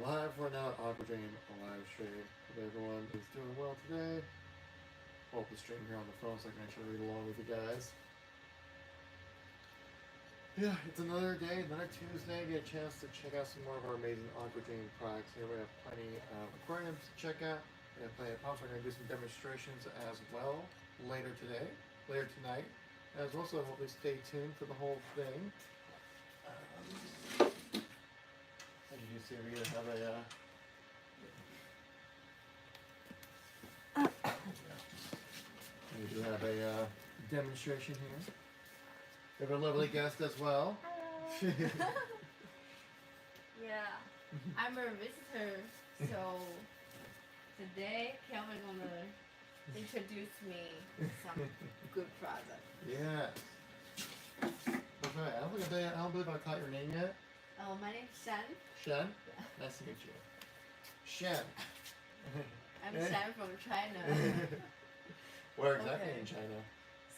live for another Aquadream live stream. Hope everyone is doing well today. Pull up the stream here on the phone so I can actually read along with you guys. Yeah, it's another day, another Tuesday. Get a chance to check out some more of our amazing Aquadream products. Here we have plenty of aquariums to check out. We have plenty of pumps. We're going to do some demonstrations as well later tonight as well. So hopefully stay tuned for the whole thing. As you can see, we have a we do have a demonstration here. We have a lovely guest as well. Hello. Yeah, I'm a visitor, so today Kelvin gonna introduce me some good product. Yes. Okay, I don't believe I caught your name yet. Oh, my name's Shan. Shen? Yeah. Nice to meet you. Shen. I'm Shan from China. Where exactly Okay. in China?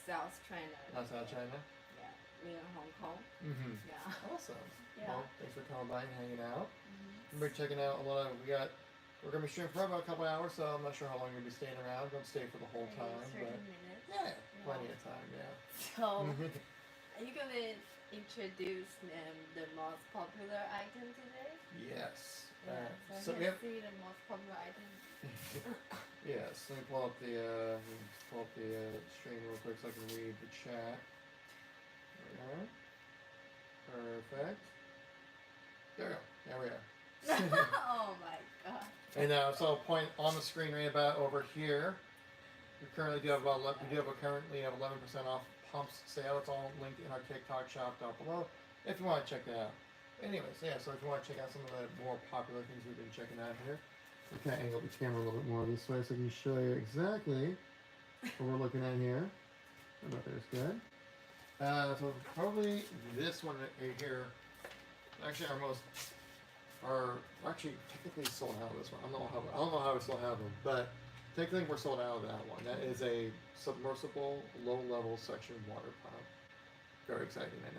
South China. Outside China? Yeah, near Hong Kong. Mm-hmm. Yeah. Awesome. Yeah. Well, thanks for coming by and hanging out. Mm-hmm. We're checking out a lot of, we're going to be streaming for about a couple hours, so I'm not sure how long you're going to be staying around. Don't stay for the whole Maybe time. 30 But minutes. yeah, plenty of time, yeah. So, are you gonna introduce the most popular item today? Yes. Yeah. So we let's have, see the most popular item. yes, let me pull up the stream real quick so I can read the chat. There we are. Perfect. There we go. There we are. Oh my god. And so I'll point on the screen right about over here. We currently do have currently have 11% off pumps sale. It's all linked in our TikTok shop down below if you want to check that out. Anyways, yeah, so if you want to check out some of the more popular things we've been checking out here, we can angle the camera a little bit more this way so I can show you exactly what we're looking at here. How about there's good. So probably this one right here, actually we're actually technically sold out of this one. I don't know how we still have them, but technically we're sold out of that one. That is a submersible low-level suction water pump. Very exciting, I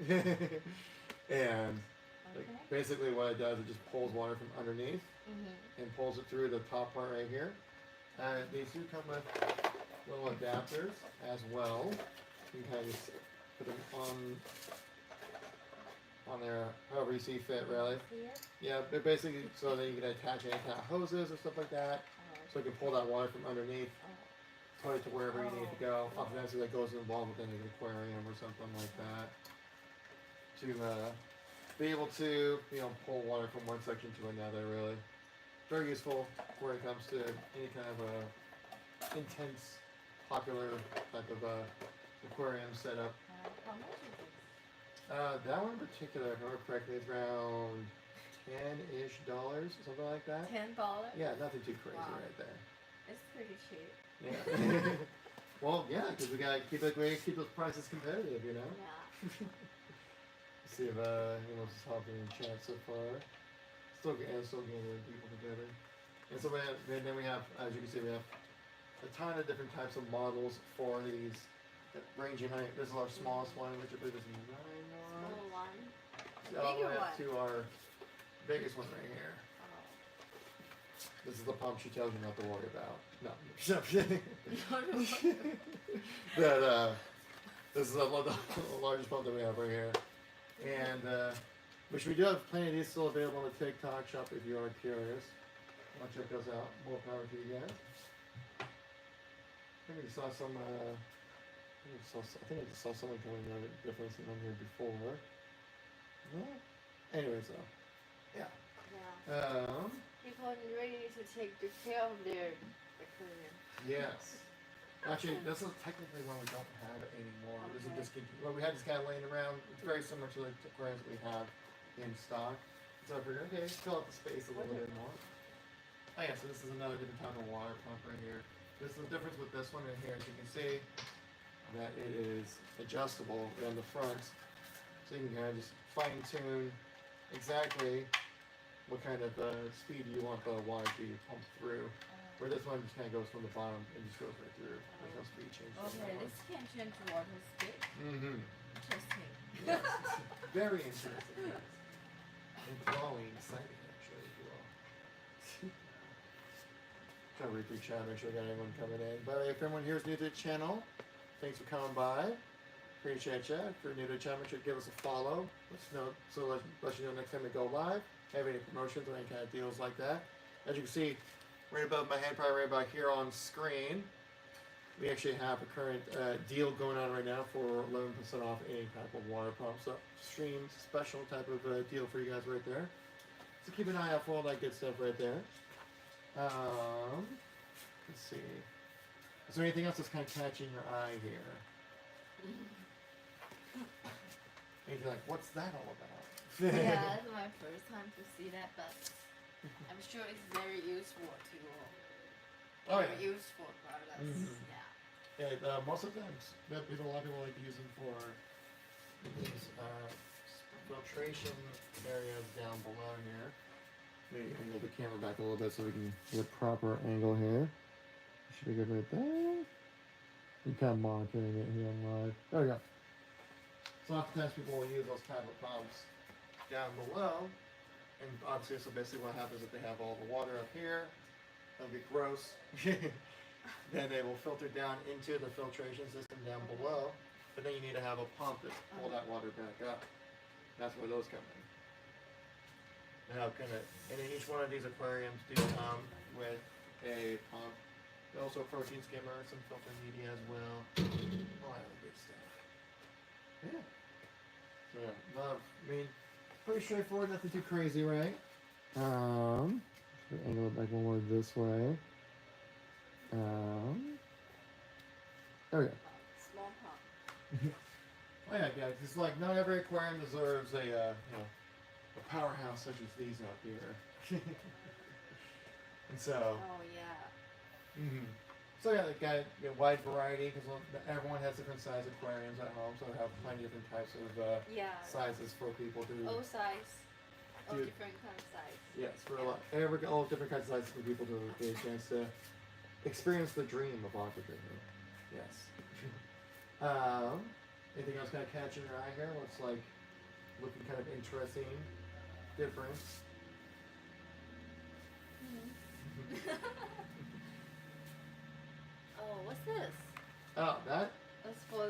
know. And like, basically what it does, it just pulls water from underneath and pulls it through the top part right here. These do come with little adapters as well. You can kind of just put them on there however you see fit, really. Yeah, they're basically so that you can attach any kind of hoses or stuff like that. So you can pull that water from underneath, put it to wherever you need to go. Obviously that goes involved within an aquarium or something like that. To be able to, pull water from one section to another, really. Very useful where it comes to any kind of intense, popular type of aquarium setup. How much is this? That one in particular, if I remember correctly, is around $10-ish, something like that. $10? Yeah, nothing too crazy Wow. right there. It's pretty cheap. Yeah. Well, yeah, because we gotta keep those prices competitive, Yeah. See if anyone else is helping in chat so far. Still getting people together. And so then we have, as you can see, we have a ton of different types of models for these that range in height. This is our smallest one, which I believe is 9 Small one. all the Bigger way up one. to our biggest one right here. Oh. This is the pump she tells you not to worry about. No, I'm kidding. But this is the largest pump that we have right here. And which we do have plenty of these still available on the TikTok shop if you are curious. I'll check those out. More power to you guys. I think we saw some. I think I just saw someone coming in difference on here before. Yeah. Anyways, though. Yeah. Yeah. People really need to take good care of their aquarium. Yes. Actually, this is technically one we don't have it anymore. Okay. This is discontinued. Well, we had this guy laying around. It's very similar to the aquariums that we have in stock. So I figured, okay, fill out the space a little bit more. Oh yeah, so this is another different type of water pump right here. This is the difference with this one right here. As you can see, that it is adjustable on the front. So you can kind of just fine tune exactly what kind of speed you want the water to be pumped through. Where this one just kind of goes from the bottom and just goes right through. There's no speed change. Okay, this can change water speed. Mm-hmm. Interesting. Yes. Very interesting, yes. And glowing, exciting, actually, if you will. kind of read through chat, make sure we got anyone coming in. But if anyone here is new to the channel, thanks for coming by. Appreciate you. If you're new to the channel, make sure to give us a follow. Let you know next time we go live. Have any promotions or any kind of deals like that. As you can see, right above my head, probably right about here on screen, we actually have a current deal going on right now for 11% off any type of water pump. So stream special type of deal for you guys right there. So keep an eye out for all that good stuff right there. Let's see. Is there anything else that's kind of catching your eye here? And you're like, what's that all about? Yeah, that's my first time to see that, but I'm sure it's very useful to Oh, very yeah. useful products. Mhm. Yeah. Yeah, most of the times, a lot of people like using for these filtration areas down below here. Maybe angle the camera back a little bit so we can get a proper angle here. Should be good right there. I'm kind of monitoring it here on live. There we go. So oftentimes people will use those type of pumps down below. And obviously, so basically what happens if they have all the water up here, it'll be gross. Then they will filter down into the filtration system down below. But then you need to have a pump to pull that water back up. That's where those come in. And then each one of these aquariums do come with a pump. Also a protein skimmer, some filter media as well. All that good stuff. Yeah. So yeah, I mean, pretty straightforward, nothing too crazy, right? Should angle it back one more this way. There we go. Small pump. Oh yeah, guys, it's like not every aquarium deserves a a powerhouse such as these out here. And so. Oh yeah. So yeah, they got a wide variety because everyone has different size aquariums at home, so they have plenty of different types of Yeah. sizes for people to. All size. All Dude. different kind of size. Yes, for all different kinds of sizes for people to get a chance to experience the dream of Aquadream. Yes. Anything else kind of catching your eye here? Looks like looking kind of interesting, different. Oh, what's this? Oh, that? That's for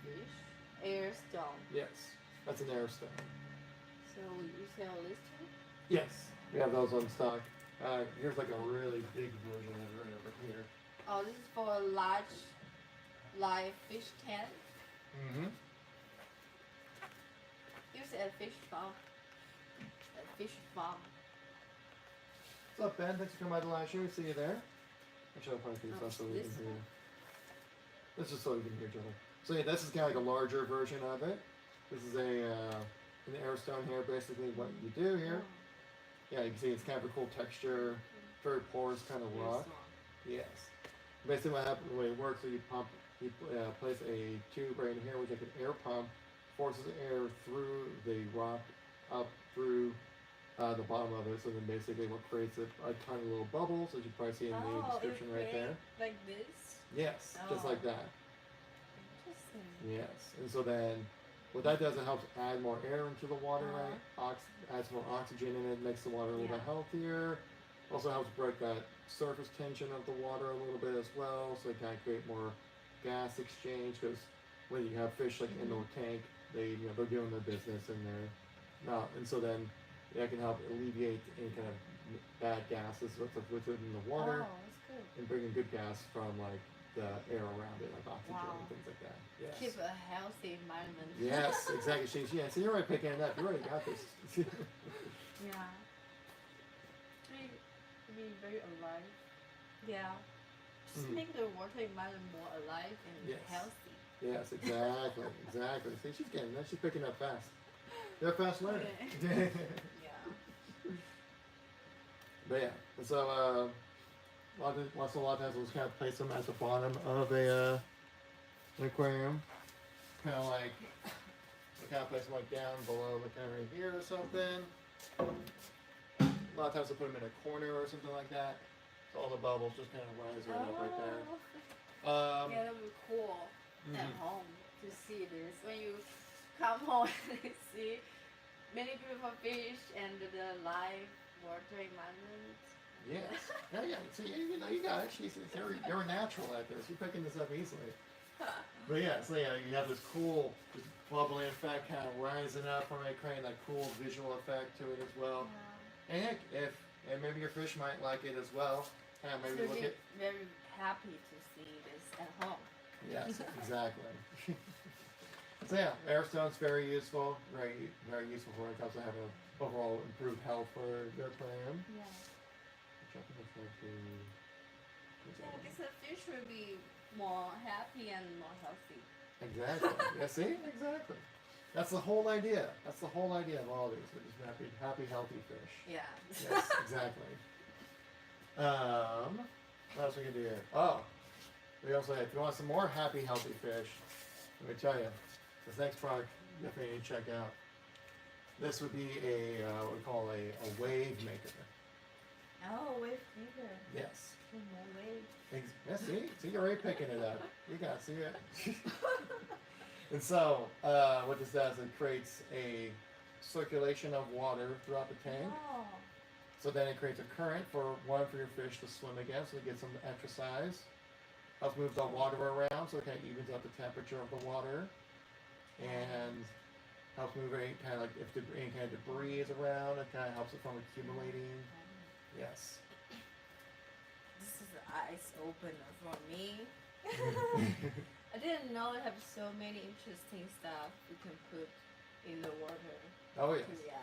fish? Air stone. Yes, that's an air stone. So you sell this too? Yes, we have those on stock. Here's like a really big version of it right over here. Oh, this is for a large live fish tank. Use it at fish farm. At fish farm. What's up, Ben? Thanks for coming by the live show. See you there. I'll show a few stuff so we this can hear. one? This is so we can hear each other. So yeah, this is kind of like a larger version of it. This is an air stone here. Basically, what you do here. Yeah, you can see it's kind of a cool texture, very porous kind of rock. Yes. Basically, what happens, the way it works, is you place a tube right in here, which is like an air pump, forces air through the rock up through the bottom of it. So then basically, what creates a tiny little bubbles, as you probably see in the description right there. Like this? Yes, just Oh. like that. Interesting. Yes, and so then what that does, it helps add more air into the water, right? Adds more oxygen in it, makes the water a little bit healthier. Also helps break that surface tension of the water a little bit as well, so it kind of create more gas exchange. Because when you have fish like in the tank, they're doing their business and and so then that can help alleviate any kind of bad gases within the water Oh, that's good. and bring in good gas from like the air around it, like oxygen and things like that. Yes. Keep a healthy environment. Yes, exactly. Yeah, so you're already picking it up. You already got this. Yeah. Be very alive. Yeah. Just make the water environment more alive and healthy. Yes, exactly. See, she's getting that. She's picking up fast. They're fast learning. Yeah. But yeah, and so a lot of times we'll just kind of place them at the bottom of an aquarium, kind of like place them like down below, like kind of right here or something. A lot of times we'll put them in a corner or something like that, so all the bubbles just kind of rise right up right there. Yeah, that would be cool at home to see this. When you come home and see many beautiful fish and the live water environment. Yes. Yeah. See, you got it. You're a natural at this. You're picking this up easily. But yeah, so yeah, you have this cool, this bubbling effect kind of rising up from it, creating that cool visual effect to it as well. Yeah. And maybe your fish might like it as well. And maybe So look be at. very happy to see this at home. Yes, exactly. So yeah, airstone's very useful, very useful for when it comes to having overall improved health for their aquarium. Yeah. Yeah, because the fish will be more happy and more healthy. Exactly. Yeah, see? Exactly. That's the whole idea. That's the whole idea of all these. We're just happy, healthy fish. Yeah. Yes, exactly. What else we can do here? Oh, we also have, if you want some more happy, healthy fish, let me tell you, this next product you definitely need to check out. This would be what we call a wave maker. Oh, wave maker. Yes. More wave. Yeah, see, you're already picking it up. You got to see it. And so, what this does, it creates a circulation of water throughout the tank. Oh. So then it creates a current for your fish to swim against, so it gets some exercise. Helps move the water around, so it kind of evens out the temperature of the water, and helps move any kind of any kind of debris is around. It kind of helps it from accumulating. Yes. This is an eyes opener for me. I didn't know it have so many interesting stuff you can put in the water. Oh yes. Yeah.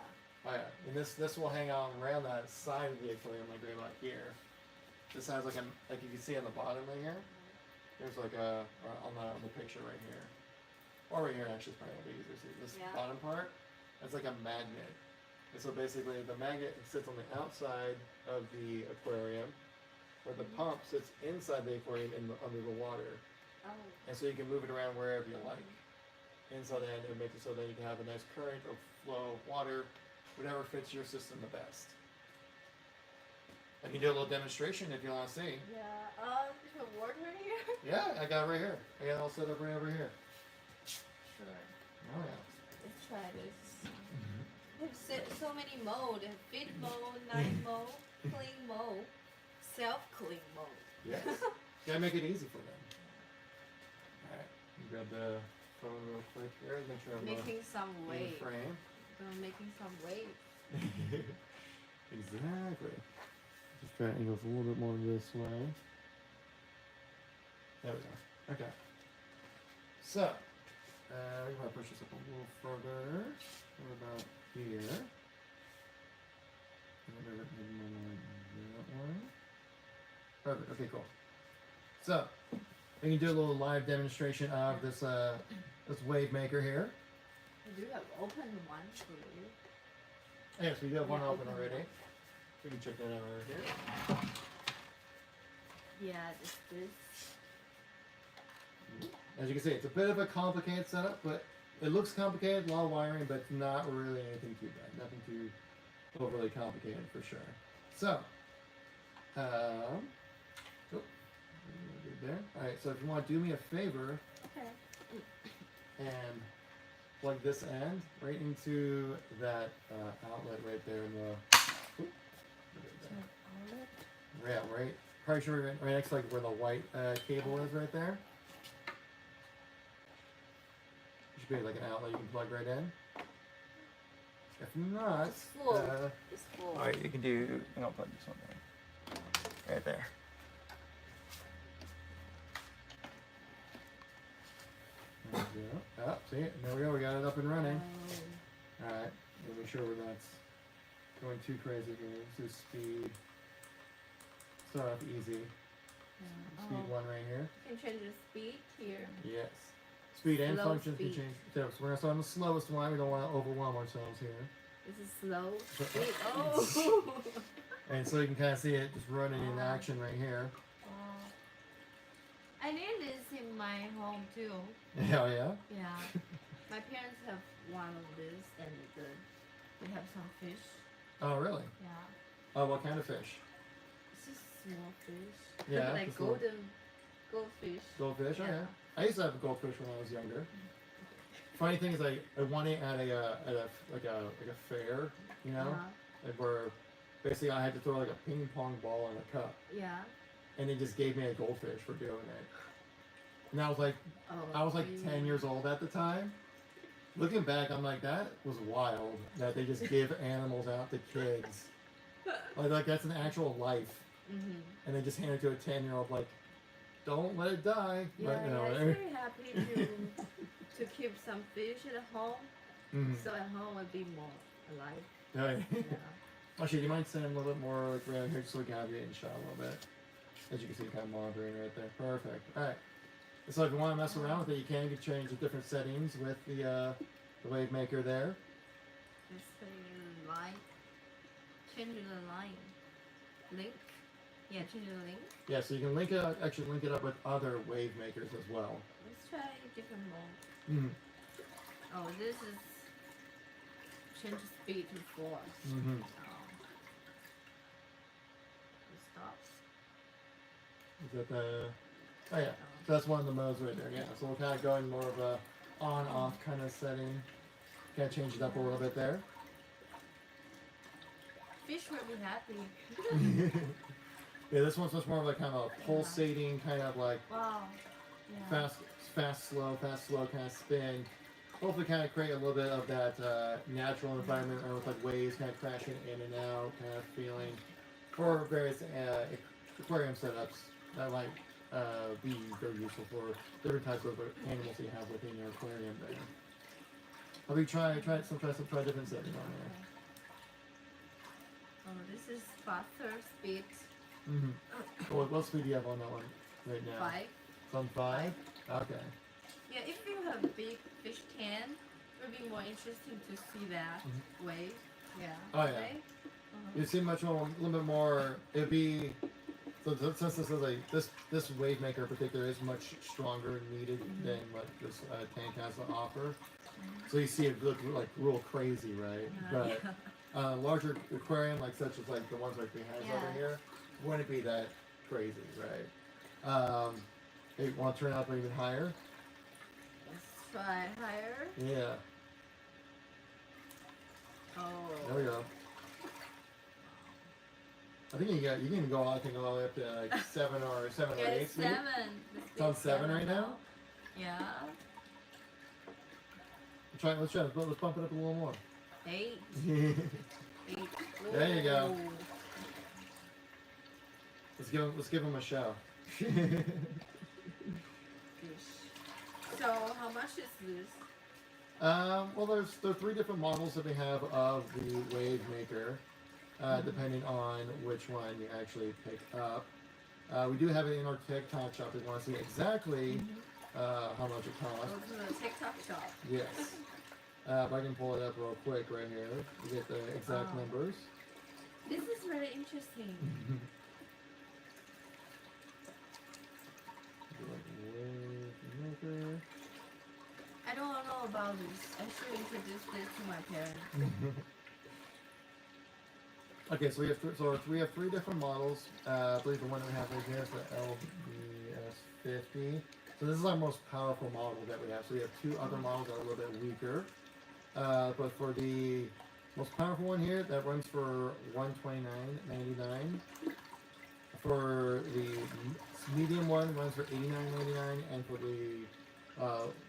Oh yeah. And this will hang out around that side of the aquarium, like right about here. This has like you can see on the bottom right here. There's like on the picture right here, or right here actually is probably a little easier to see. This bottom part, that's like a magnet. And so basically, the magnet sits on the outside of the aquarium, where the pump sits inside the aquarium under the water. Oh. And so you can move it around wherever you like. And so then it makes it so that you can have a nice current of flow of water, whatever fits your system the best. I can do a little demonstration if you want to see. Yeah. There's water here. Yeah, I got it right here. I got it all set up right over here. Sure. Oh yeah. Let's try this. There's so many mode. Feed mode, night mode, clean mode, self-clean mode. Yes. Gotta make it easy for them. Alright. Grab the phone real quick here. Make sure I'm Making some in the wave. frame. Making some wave. Exactly. Just try to angle a little bit more this way. There we go. Okay. So, we want to push this up a little further. What about here? That one. Perfect. Okay, cool. So, we can do a little live demonstration of this this wave maker here. You do have open one for you. Yes, we do have one Yeah, open open already. one. We can check that out right here. Yeah, this. As you can see, it's a bit of a complicated setup, but it looks complicated, a lot of wiring, but it's not really anything too bad. Nothing too overly complicated for sure. So, oh, good there. All right, so if you want to do me a favor Okay. and plug this end right into that outlet right there in the. Yeah, right. Probably sure right next to like where the white cable is right there. Should be like an outlet you can plug right in. If not, It's full. It's full. alright, you can do. I'll plug this one in. Right there. There we go. Oh, see it? There we go. We got it up and running. Alright, we'll make sure we're not going too crazy here. This is speed. Start off easy. Speed one right here. You can change the speed here. Yes. Speed and Slow functions can speed. change. So we're gonna start on the slowest one. We don't want to overwhelm ourselves here. This is slow But- speed. Oh. And so you can kind of see it just running in action right here. I need this in my home too. Yeah, yeah. Yeah. My parents have one of this, and we have some fish. Oh, really? Yeah. Oh, what kind of fish? It's just small fish. Yeah, Like just little- goldfish. Goldfish. Yeah. Okay. I used to have a goldfish when I was younger. Funny thing is, I won it at a fair, you know, Uh-huh. like where basically I had to throw like a ping pong ball in a cup, Yeah. and they just gave me a goldfish for doing it. And I was like, Oh, I was like really? 10 years old at the time. Looking back, I'm like, that was wild that they just give animals out to kids. Like that's an actual life, Mm-hmm. and they just hand it to a 10-year-old like, don't let it die. Yeah, But, you know, it's very happy to keep some fish at home, Mhm. so at home would be more alive. Right. Yeah. Actually, you might stand a little bit more like around here just so we can have you in shot a little bit. As you can see, kind of monitoring right there. Perfect. All right. So if you want to mess around with it, you can change the different settings with the wave maker there. Just putting in the line, changing the line, link. Yeah, changing the link. Yeah, so you can link it up, actually link it up with other wave makers as well. Let's try different mode. Mm-hmm. Oh, this is change speed to force. Mm-hmm. It stops. Is that the? Oh yeah, so that's one of the modes right there. Yeah, so we'll kind of go in more of a on-off kind of setting. Kind of change it up a little bit there. Fish will be happy. Yeah, this one's much more of like kind of a pulsating, kind of like Wow. Yeah. fast, slow kind of spin. Hopefully, kind of create a little bit of that natural environment, or with like waves kind of crashing in and out, kind of feeling for various aquarium setups that might be very useful for different types of animals you have within your aquarium. There. I'll be try different settings on there. Oh, this is faster speed. Mm-hmm. What speed do you have on that one right now? 5. It's on 5? Okay. Yeah, if you have a big fish can, it would be more interesting to see that wave. Yeah. Oh, yeah. Right? You see much more, a little bit more. It'd be so since this is this wave maker in particular is much stronger and needed than what this tank has to offer. So you see it look like real crazy, right? But larger aquarium such as like the ones like we have over here wouldn't be that crazy, right? You want to turn it up even higher? Let's try higher. Yeah. Oh. There we go. I think you can go all the way up to like 7 or 8 It's speed. 7. It's on 7 right now? Yeah. Let's bump it up a little more. 8. 8. There you go. Whoa. Let's give him a show. So how much is this? Well, there are 3 different models that we have of the wave maker, depending on which one you actually pick up. We do have it in our TikTok shop if you want to see exactly how much it costs. Go to the TikTok shop. Yes. If I can pull it up real quick right here to get the exact numbers. This is really interesting. I don't know about this. I should introduce this to my parents. Okay, so we have we have 3 different models. I believe the one that we have right here is the LBS50. So this is our most powerful model that we have. So we have 2 other models that are a little bit weaker. But for the most powerful one here, that runs for $129.99. For the medium one, runs for $89.99, and for the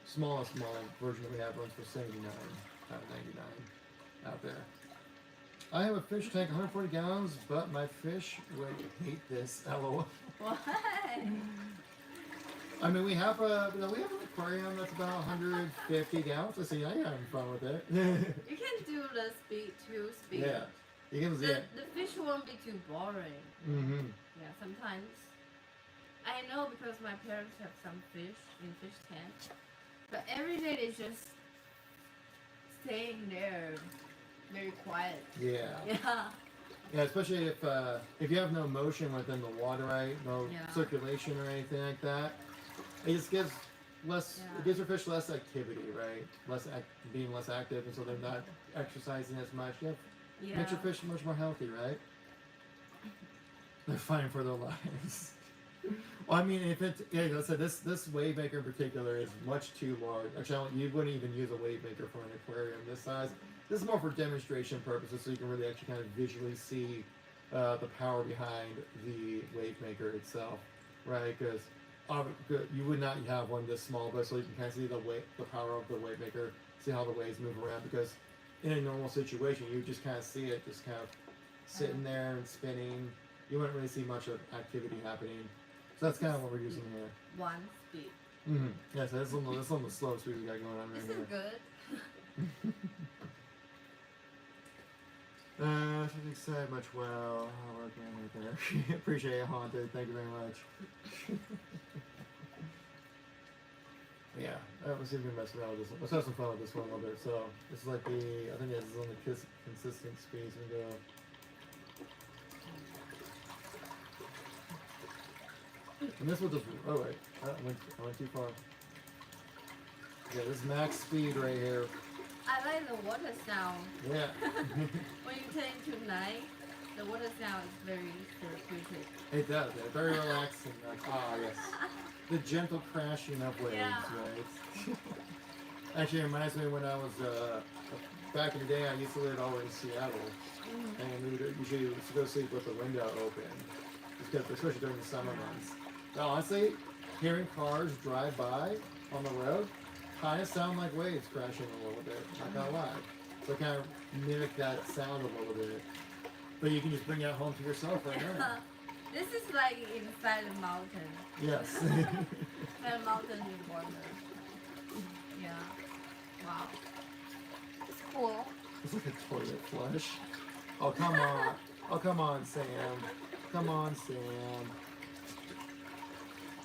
smallest version that we have runs for $79.99 out there. I have a fish tank, 140 gallons, but my fish would hate this. LOL. Why? I mean, we have an aquarium that's about 150 gallons. So yeah, you're having fun with it. You can do the speed 2 speed. Yeah, you can see it. The fish won't be too boring. Mm-hmm. Yeah, sometimes. I know because my parents have some fish in fish tank, but every day they just staying there, very quiet. Yeah. Yeah. Yeah, especially if you have no motion within the water, right? No circulation or anything like that. It just gives less. Yeah. It gives your fish less activity, right? Being less active, and so they're not exercising as much. Yeah. Makes your fish much more healthy, right? They're fighting for their lives. Well, I mean, if it's like I said, this wave maker in particular is much too large. Actually, you wouldn't even use a wave maker for an aquarium this size. This is more for demonstration purposes, so you can really actually kind of visually see the power behind the wave maker itself, right? Because you would not have one this small, but so you can kind of see the power of the wave maker, see how the waves move around. Because in a normal situation, you just kind of see it just kind of sitting there and spinning. You wouldn't really see much of activity happening. So that's kind of what we're using here. One speed. Mm-hmm. Yeah, so that's on the slow speed we got going on right This here. is good. Something excited much well. Oh, working right there. Appreciate it, Haunted. Thank you very much. Yeah, let's see if we can mess around with this one. Let's have some fun with this one a little bit. So, this is like I think this is on the consistent speed. So we go. And this will just, oh wait, I went too far. Yeah, this is max speed right here. I like the water sound. Yeah. When you turn to night, the water sound is very therapeutic. It does, yeah, very relaxing. Like, yes. The gentle crashing of waves, Yeah. right? Actually, it reminds me when I was, back in the day, I used to live over in Seattle. Mm. And we would usually go sleep with the window open, especially during the summer months. Now, honestly, hearing cars drive by on the road kind of sound like waves crashing a little bit. Not gonna lie, so kind of mimic that sound a little bit. But you can just bring that home to yourself right now. This is like inside the mountain. Yes. The mountain in water. Yeah. Wow. It's cool. It's like a toilet flush. Oh come on! Oh come on, Sam! Come on, Sam!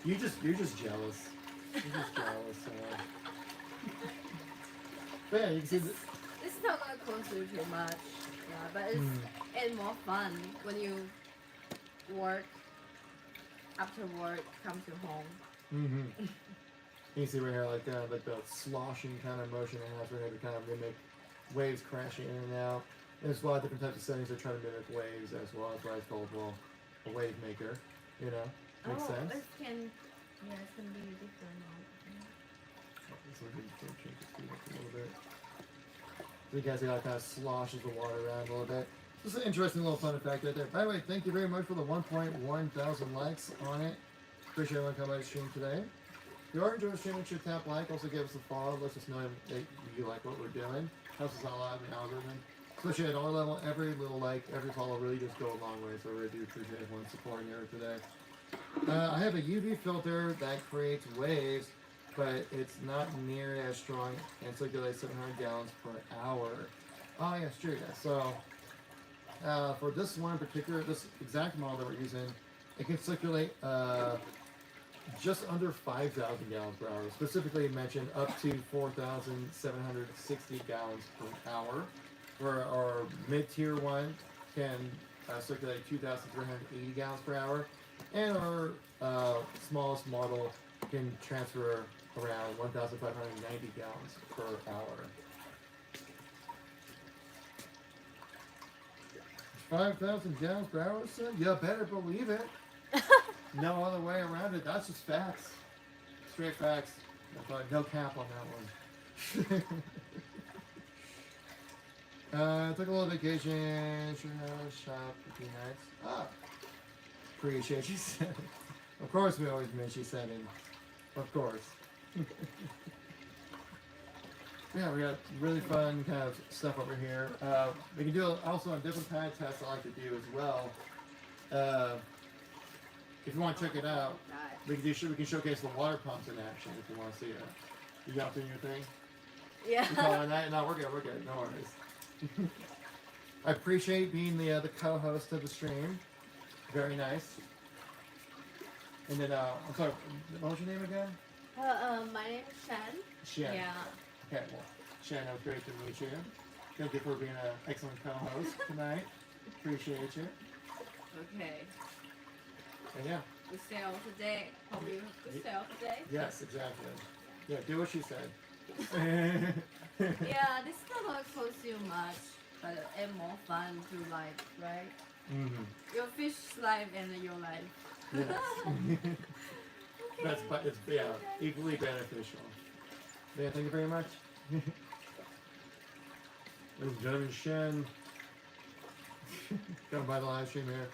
You're just jealous. You're just jealous, Sam. But yeah, you can see that. It's not gonna cost you too much. Yeah, but it's more fun when you work. After work, come to home. Mm-hmm. You see right here, like the sloshing kind of motion it has right here to kind of mimic waves crashing in and out. And there's a lot of different types of settings that try to mimic waves as well. That's why it's called, well, a wave maker. You know, makes sense. It can be different now. So we can change the speed up a little bit. So you guys see how it kind of sloshes the water around a little bit. Just an interesting little fun effect right there. By the way, thank you very much for the 1.1 thousand likes on it. Appreciate everyone coming by the stream today. If you are enjoying the stream, make sure to tap like. Also give us a follow. Let us know that you like what we're doing. Helps us out a lot in the algorithm. Especially at our level, every little like, every follow really just go a long way. So I really do appreciate everyone supporting here today. I have a UV filter that creates waves, but it's not near as strong and circulates 700 gallons per hour. Oh yes, true. Yeah. So for this one in particular, this exact model that we're using, it can circulate just under 5,000 gallons per hour. Specifically mentioned up to 4,760 gallons per hour. Where our mid-tier one can circulate 2,380 gallons per hour, and our smallest model can transfer around 1,590 gallons per hour. 5,000 gallons per hour, son? You better believe it. No other way around it. That's just facts. Straight facts. No cap on that one. Took a little vacation. Sure how shop for 2 nights. Ah. Appreciate you said. Of course we always miss you setting. Of course. Yeah, we got really fun kind of stuff over here. We can do also a different pad test I like to do as well. If you want to check it out, we can showcase the water pumps in action if you want to see it. You got doing your thing? Yeah. No, we're good. No worries. I appreciate being the co-host of the stream. Very nice. And then I'm sorry, what was your name again? My name is Shen. Shen. Yeah. Okay, well, Shen, it was great to meet you. Thank you for being an excellent co-host tonight. Appreciate you. Okay. And yeah. Good sale today. Hope you have good sale today. Yes, exactly. Yeah, do what she said. Yeah, this is not gonna cost you much, but it's more fun to like, right? Mm-hmm. Your fish life and your life. Yes. It's equally beneficial. Yeah, thank you very much. Ladies and gentlemen, Shen. Gotta buy the live stream here.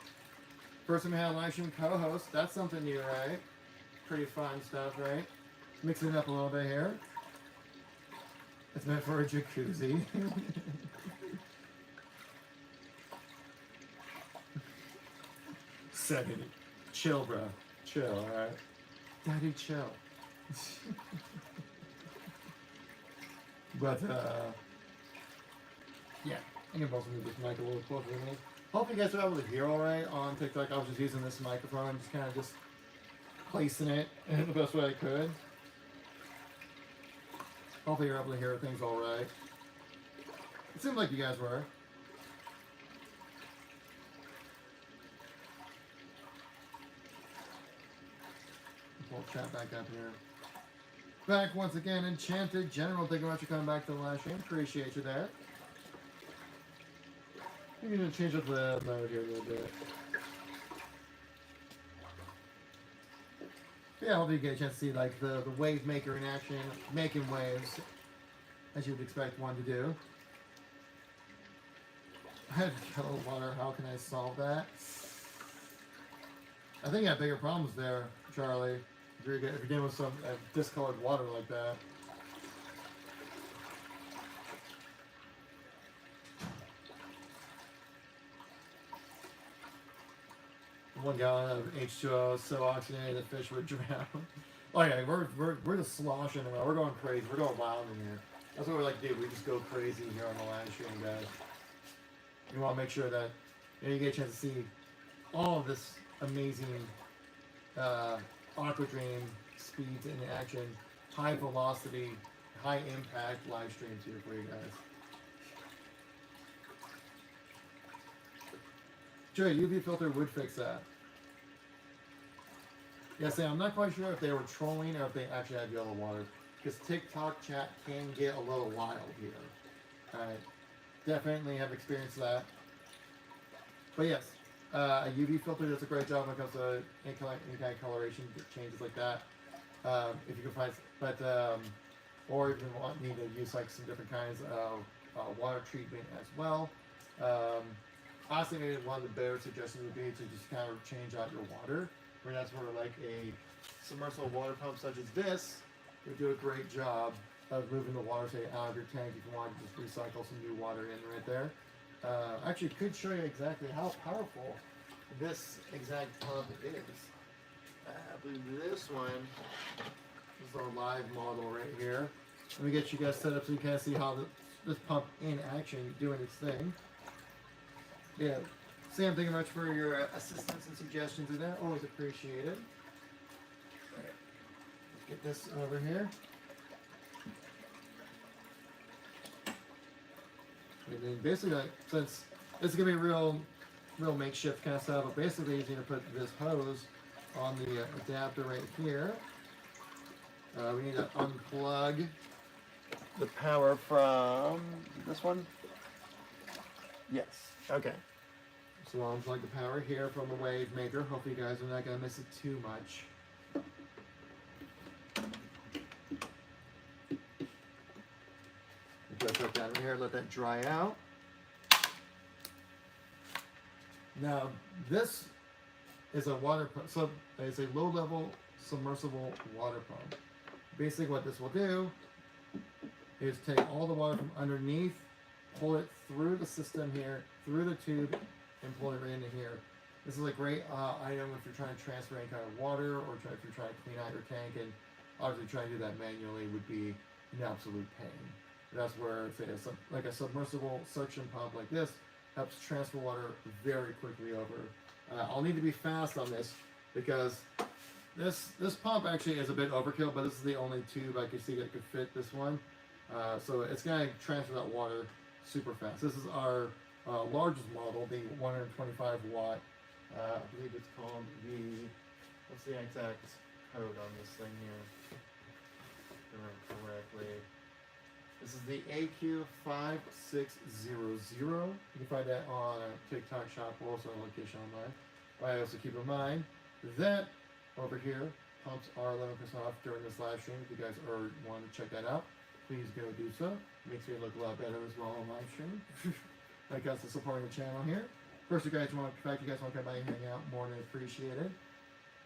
First time we had a live stream co-host. That's something new, right? Pretty fun stuff, right? Mixing it up a little bit here. It's meant for a jacuzzi. Second, chill, bro. Chill, alright? Daddy, chill. But, yeah. I can also move this mic a little closer to me. Hope you guys are able to hear alright on TikTok. I was just using this microphone and just kind of just placing it in the best way I could. Hopefully you're able to hear things alright. It seemed like you guys were. Pull chat back up here. Back once again, Enchanted General. Thank you much for coming back to the live stream. Appreciate you there. I'm going to change up the mode here a little bit. Yeah, I hope you get a chance to see like the wave maker in action, making waves, as you would expect one to do. I had yellow water. How can I solve that? I think I have bigger problems there, Charlie. If you're dealing with some discolored water like that. One gallon of H2O so oxygenated the fish would drown. Oh yeah, we're just sloshing around. We're going crazy. We're going wild in here. That's what we like to do. We just go crazy here on the live stream, guys. You want to make sure that you get a chance to see all of this amazing Aquadream speeds in action, high velocity, high impact live streams here for you guys. Joey, UV filter would fix that. Yeah, Sam, I'm not quite sure if they were trolling or if they actually had yellow water. Because TikTok chat can get a little wild here. Alright. Definitely have experienced that. But yes, a UV filter does a great job when it comes to any kind of coloration changes like that. If you can find, or if you need to use like some different kinds of water treatment as well. Honestly, maybe one of the better suggestions would be to just kind of change out your water. Where that's where like a submersible water pump such as this would do a great job of moving the water, say, out of your tank if you want to just recycle some new water in right there. Actually, could show you exactly how powerful this exact pump is. I believe this one is our live model right here. Let me get you guys set up so you can see how this pump in action doing its thing. Yeah, Sam, thank you much for your assistance and suggestions in that. Always appreciated. All right, let's get this over here. And then basically, like, since this is gonna be a real makeshift kind of stuff, but basically, you're gonna put this hose on the adapter right here. We need to unplug the power from this one. Yes. Okay. So I'll unplug the power here from the wave maker. Hopefully you guys are not going to miss it too much. Put that down here, let that dry out. Now, this is a water pump. So it's a low-level submersible water pump. Basically what this will do is take all the water from underneath, pull it through the system here, through the tube, and pull it right into here. This is a great item if you're trying to transfer any kind of water or if you're trying to clean out your tank, and obviously trying to do that manually would be an absolute pain. That's where, say, like a submersible suction pump like this helps transfer water very quickly over. I'll need to be fast on this because this pump actually is a bit overkill, but this is the only tube I could see that could fit this one. So it's going to transfer that water super fast. This is our largest model, the 125 watt. I believe it's called the, what's the exact code on this thing here? If I remember correctly. This is the AQ5600. You can find that on TikTok shop or also on location online. I also keep in mind that over here, pumps are 11% off during this live stream. If you guys want to check that out, please go do so. Makes me look a lot better as well on live stream. Like us supporting the channel here. First, you guys want to come by and hang out, more than appreciated.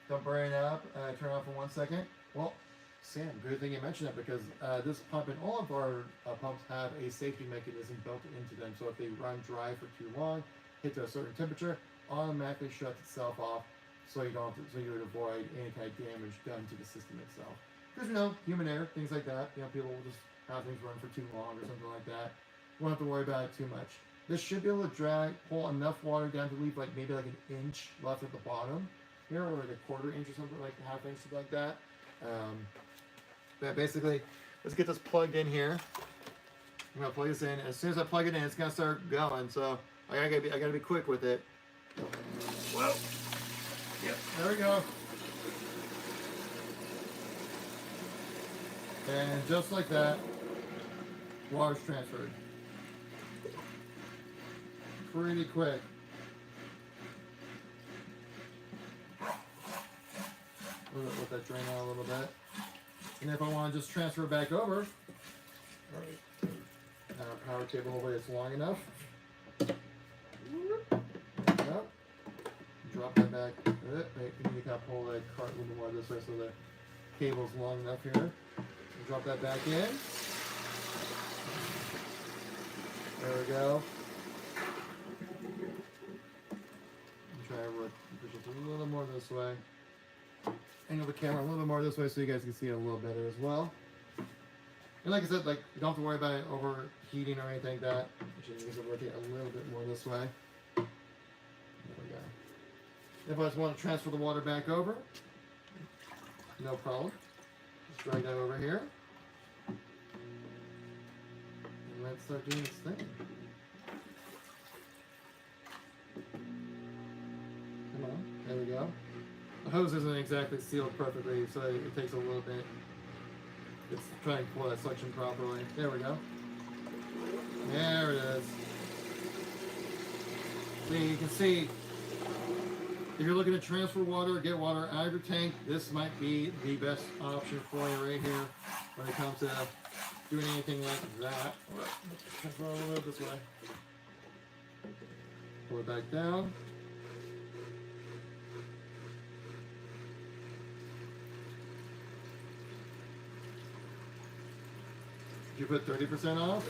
Don't burn it up. Turn it off for 1 second. Well, Sam, good thing you mentioned that, because this pump and all of our pumps have a safety mechanism built into them. So if they run dry for too long, hit to a certain temperature, automatically shuts itself off, so you don't, so you would avoid any kind of damage done to the system itself. Because human error, things like that. People will just have things run for too long or something like that. You won't have to worry about it too much. This should be able to pull enough water down to leave maybe like an inch left at the bottom here, or like a 1/4 inch or something, like half inch, something like that. But basically, let's get this plugged in here. I'm gonna plug this in. As soon as I plug it in, it's gonna start going. So I gotta be quick with it. Whoa. Yep. There we go. And just like that, water's transferred. Pretty quick. Let that drain out a little bit. And if I want to just transfer it back over, power cable, hopefully it's long enough. Yep. Drop that back. You need to kind of pull that cart a little more this way so the cable's long enough here. Drop that back in. There we go. Try to push it a little more this way. Angle the camera a little bit more this way so you guys can see it a little better as well. And like I said, you don't have to worry about it overheating or anything like that. Actually, you can rotate a little bit more this way. There we go. If I just want to transfer the water back over, no problem. Just drag that over here. And let's start doing this thing. Come on, there we go. The hose isn't exactly sealed perfectly, so it takes a little bit. It's trying to pull that suction properly. There we go. There it is. See, you can see, if you're looking to transfer water or get water out of your tank, this might be the best option for you right here when it comes to doing anything like that. Transfer a little bit this way. Pull it back down. You put 30% off?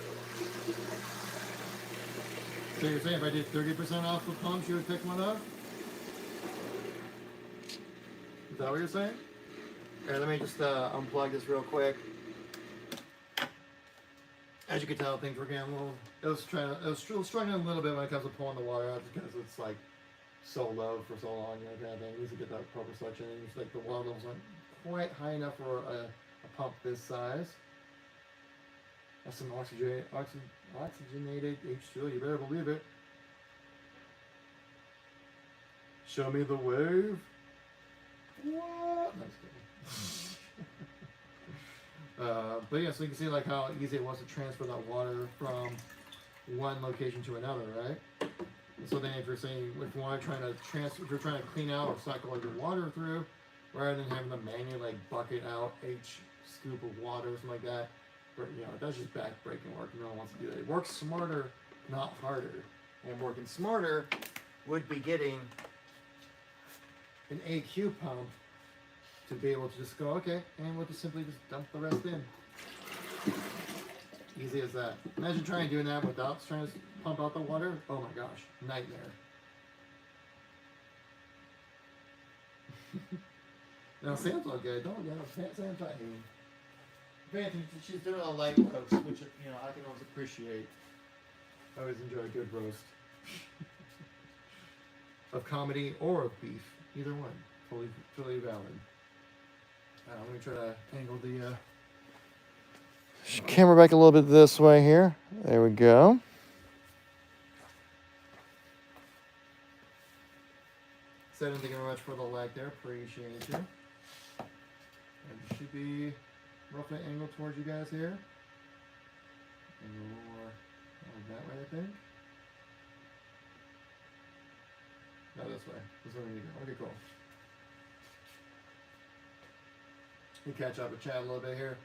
So you're saying if I did 30% off the pumps, you would pick one up? Is that what you're saying? Here, let me just unplug this real quick. As you can tell, things were getting a little. It was struggling a little bit when it comes to pulling the water out because it's so low for so long, kind of thing. It needs to get that proper suction. And it's the water levels aren't quite high enough for a pump this size. That's some oxygenated H2O, you better believe it. Show me the wave. What? No, just kidding. But yeah, so you can see how easy it was to transfer that water from one location to another, right? And so then if you're saying, if you want to if you're trying to clean out or cycle your water through, rather than having to manually bucket out each scoop of water or something like that, that's just back-breaking work. No one wants to do that. It works smarter, not harder. And working smarter would be getting an AQ pump to be able to just go, okay, and we'll just simply dump the rest in. Easy as that. Imagine trying doing that without trying to pump out the water. Oh my gosh, nightmare. Now Sam's all good. Don't Sam's not hating. Granted, she's doing a light roast, which I can always appreciate. I always enjoy a good roast of comedy or of beef, either one, totally valid. Let me try to angle the camera back a little bit this way here. There we go. Thank you very much for the like there. Appreciate you. And it should be roughly angled towards you guys here. And a little more that way, I think. No, this way. This way we need to go. Okay, cool. We catch up and chat a little bit here.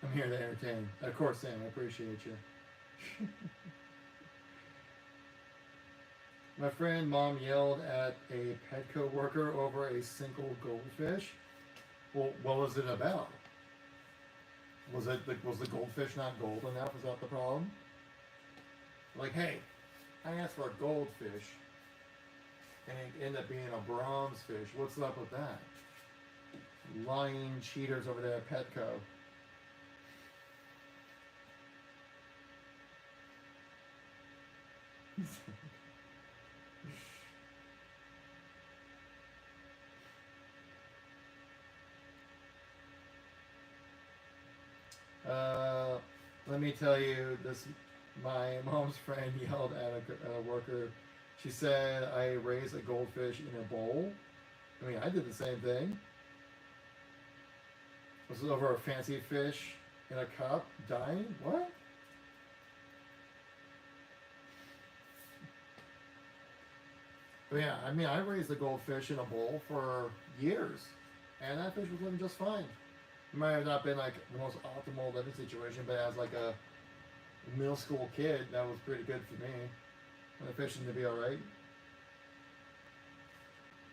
I'm here to entertain. Of course, Sam, I appreciate you. My friend mom yelled at a Petco worker over a single goldfish. Well, what was it about? Was the goldfish not gold enough? Was that the problem? Like, hey, I asked for a goldfish, and it ended up being a bronze fish. What's up with that? Lying cheaters over there at Petco. Let me tell you this. My mom's friend yelled at a worker. She said, I raised a goldfish in a bowl. I mean, I did the same thing. This was over a fancy fish in a cup dying. What? But yeah, I mean, I raised a goldfish in a bowl for years, and that fish was living just fine. It might have not been like the most optimal living situation, but as like a middle school kid, that was pretty good for me. And the fish seemed to be alright.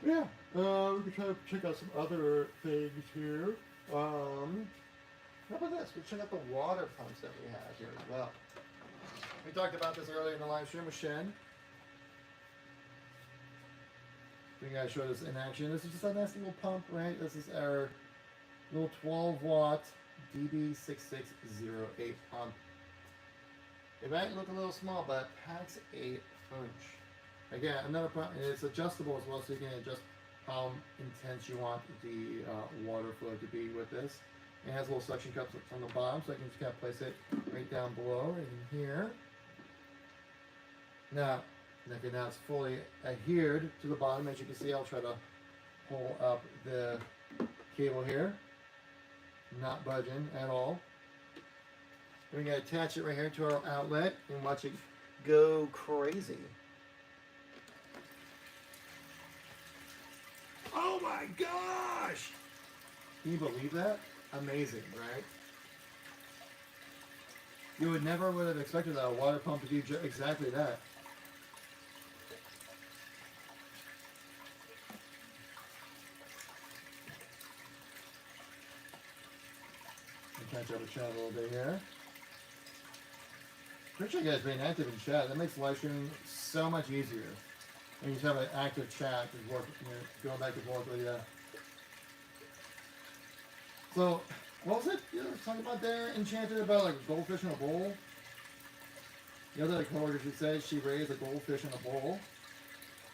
Yeah, we can try to check out some other things here. How about this? We check out the water pumps that we have here as well. We talked about this earlier in the live stream with Shen. I think I showed this in action. This is just a nice little pump, right? This is our little 12 watt DB6608 pump. It might look a little small, but it packs a punch. Again, another pump, and it's adjustable as well, so you can adjust how intense you want the water flow to be with this. It has little suction cups on the bottom, so I can just kind of place it right down below in here. Now it's fully adhered to the bottom. As you can see, I'll try to pull up the cable here. Not budging at all. We're going to attach it right here to our outlet and watch it go crazy. Oh my gosh! Can you believe that? Amazing, right? You would never would have expected a water pump to do exactly that. Catch up the chat a little bit here. Appreciate you guys being active in chat. That makes live streaming so much easier. When you just have an active chat, just work, going back and forth with you. So, what was it you were talking about there, Enchanted, about like a goldfish in a bowl? The other coworker, she said she raised a goldfish in a bowl.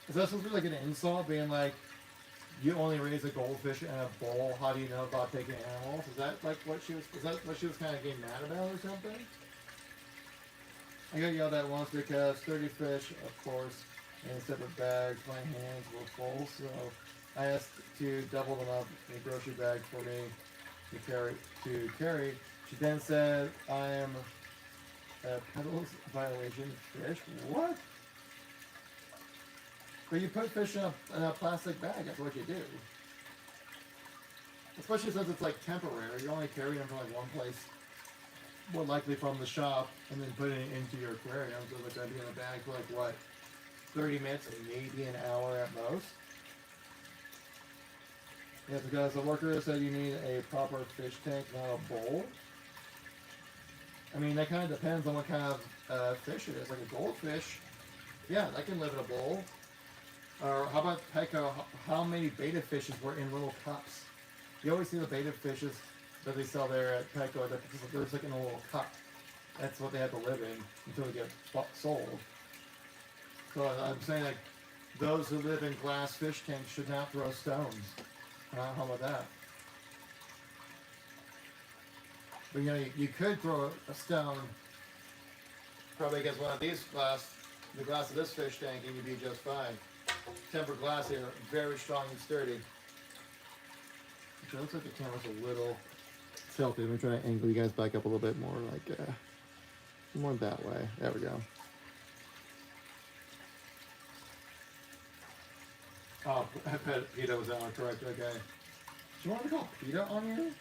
Is that supposed to be like an insult, being like, you only raise a goldfish in a bowl? How do you know about taking animals? Is that like what she was? Is that what she was kind of getting mad about or something? I got yelled at once because 30 fish, of course, in separate bags. My hands were full, so I asked to double them up in a grocery bag for me to carry. She then said, "I am a pedals violation fish." What? But you put fish in a plastic bag, that's what you do. Especially since it's like temporary, you're only carrying them from like one place, more likely from the shop, and then putting it into your aquarium. So it's gonna be in a bag for like what, 30 minutes, maybe an hour at most. Yeah, because the worker said you need a proper fish tank, not a bowl. I mean, that kind of depends on what kind of fish it is. Like a goldfish, yeah, that can live in a bowl. Or how about Petco? How many betta fishes were in little cups? You always see the betta fishes that they sell there at Petco. They're just like in a little cup. That's what they have to live in until they get sold. So I'm saying, like, those who live in glass fish tanks should not throw stones. How about that? But you know, you could throw a stone probably against one of these the glass of this fish tank, and you'd be just fine. Tempered glass here, very strong and sturdy. It looks like the camera's a little tilted. Let me try to angle you guys back up a little bit more, like more that way. There we go. Oh, I bet PETA was on correct. Okay. Do you want to call PETA on here?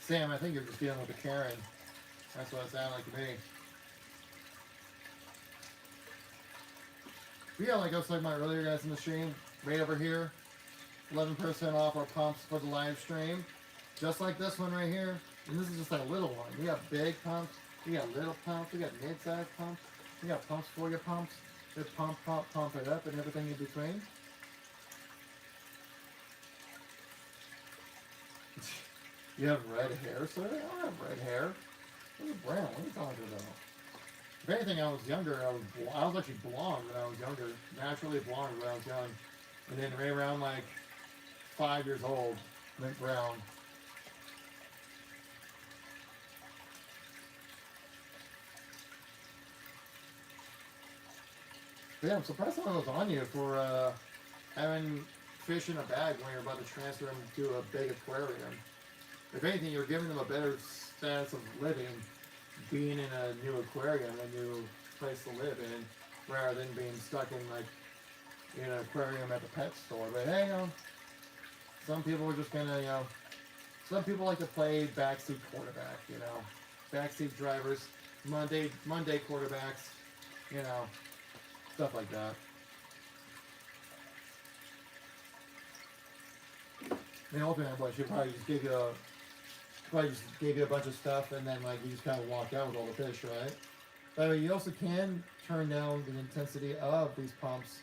Sam, I think you're just dealing with a Karen. That's what it sounded like to me. But yeah, like I was talking about earlier, guys, in the stream, right over here, 11% off our pumps for the live stream. Just like this one right here. And this is just like a little one. We got big pumps. We got little pumps. We got mid-sized pumps. We got pumps for your pumps. Just pump it up, and everything in between. You have red hair, sir? I don't have red hair. I was brown. What are you talking about? If anything, I was younger. I was actually blonde when I was younger. Naturally blonde when I was young. And then right around like 5 years old, went brown. But yeah, I'm surprised someone was on you for having fish in a bag when you're about to transfer them to a big aquarium. If anything, you're giving them a better status of living, being in a new aquarium, a new place to live in, rather than being stuck in like in an aquarium at the pet store. But hey, some people are just gonna, some people like to play backseat quarterback, backseat drivers, Monday quarterbacks, stuff like that. I mean, ultimately, she probably just gave you a bunch of stuff, and then like you just kind of walk out with all the fish, right? But you also can turn down the intensity of these pumps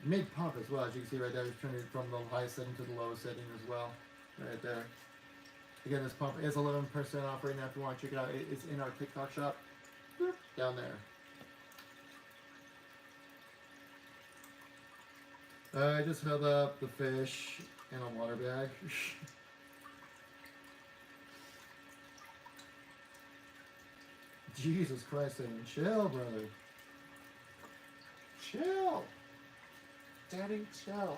mid-pump as well. As you can see right there, you turn it from the high setting to the low setting as well, right there. Again, this pump is 11% off right now. If you want to check it out, it's in our TikTok shop down there. I just held up the fish in a water bag. Jesus Christ, Aiden. Chill, brother. Chill. Daddy, chill.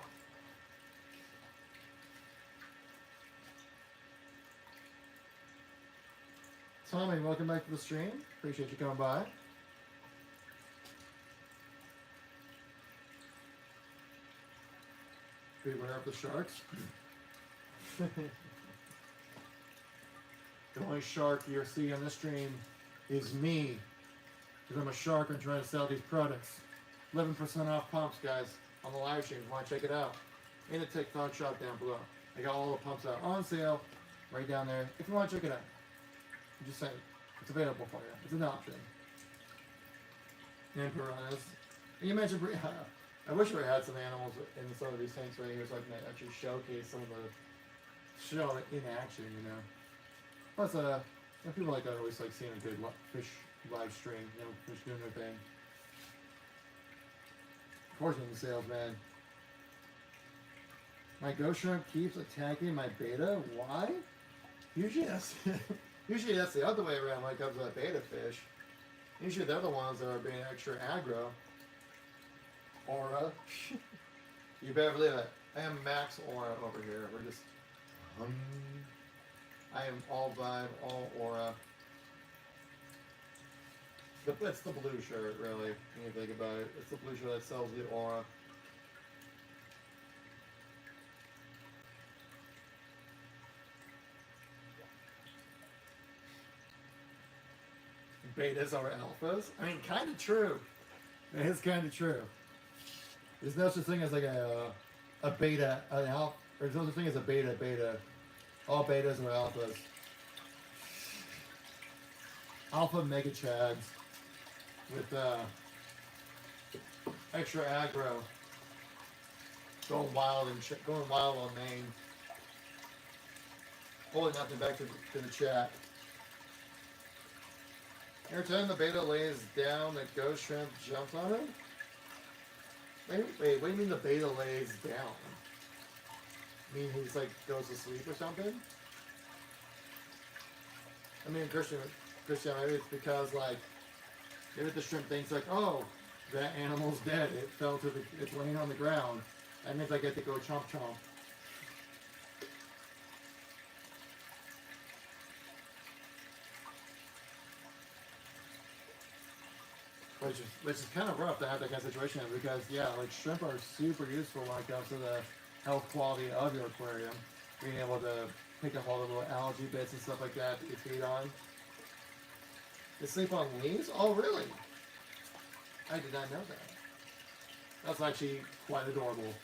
Tommy, welcome back to the stream. Appreciate you coming by. Beware of the sharks. The only shark you'll see on the stream is me. Because I'm a shark and trying to sell these products. 11% off pumps, guys, on the live stream. If you want to check it out. In the TikTok shop down below. I got all the pumps out on sale right down there. If you want to check it out. I'm just saying, it's available for you. It's an option. And piranhas. And you mentioned, I wish we had some animals in some of these tanks right here so I can actually showcase some of the show in action, Plus, people like that always like seeing a good fish live stream, fish doing their thing. Fortunately, salesman. My ghost shrimp keeps attacking my beta. Why? Usually that's the other way around when it comes to beta fish. Usually they're the ones that are being extra aggro. Aura. You better believe it. I am max aura over here. We're just I am all vibe, all aura. It's the blue shirt, really, when you think about it. It's the blue shirt that sells the aura. Betas are alphas? I mean, kind of true. It is kind of true. There's no such thing as like a beta, an alpha, or there's no such thing as a beta. All betas are alphas. Alpha mega chads with extra aggro, going wild on main. Holding nothing back to the chat. Every time the beta lays down, the ghost shrimp jumps on him? Wait, what do you mean the beta lays down? You mean he's like goes to sleep or something? I mean, Christian, maybe it's because like, maybe the shrimp thinks like, oh, that animal's dead. It fell to it's laying on the ground. That means I get to go chomp chomp. Which is kind of rough to have that kind of situation because, yeah, like shrimp are super useful when it comes to the health quality of your aquarium. Being able to pick up all the little algae bits and stuff like that you feed on. They sleep on leaves? Oh, really? I did not know that. That's actually quite adorable.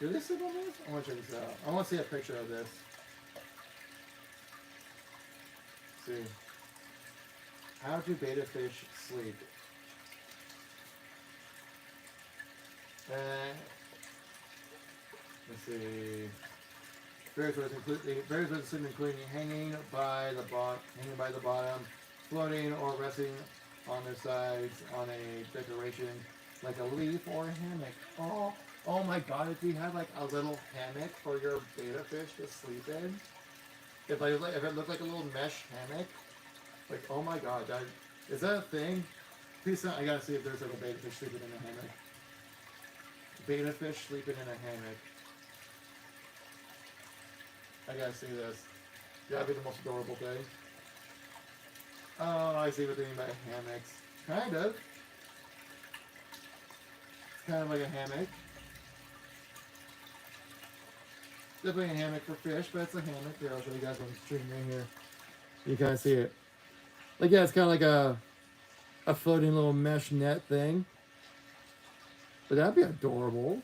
Do they sleep on this? I want to check this out. I want to see a picture of this. Let's see. How do betta fish sleep? Let's see. Various ways of sleep, including hanging by the bottom, floating or resting on their sides on a decoration like a leaf or a hammock. Oh my God! If you had like a little hammock for your betta fish to sleep in, if it looked like a little mesh hammock, like oh my God, is that a thing? Please, I gotta see if there's like a betta fish sleeping in a hammock. Betta fish sleeping in a hammock. I gotta see this. That'd be the most adorable thing. Oh, I see what they mean by hammocks. Kind of. It's kind of like a hammock. Definitely a hammock for fish, but it's a hammock. Here, I'll show you guys on the stream right here. You kind of see it. Like, yeah, it's kind of like a floating little mesh net thing. But that'd be adorable.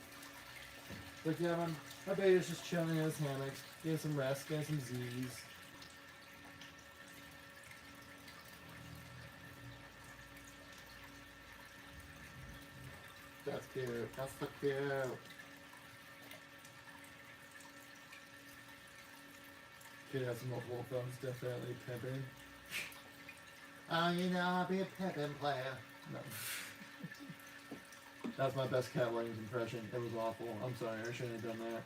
Like, yeah, my baby's just chilling in his hammock, getting some rest, getting some Z's. That's cute. That's so cute. Kid has multiple thumbs, definitely pimping. Oh, you know, I'll be a pimping player. No. That's my best Cat Williams impression. It was awful. I'm sorry, I shouldn't have done that.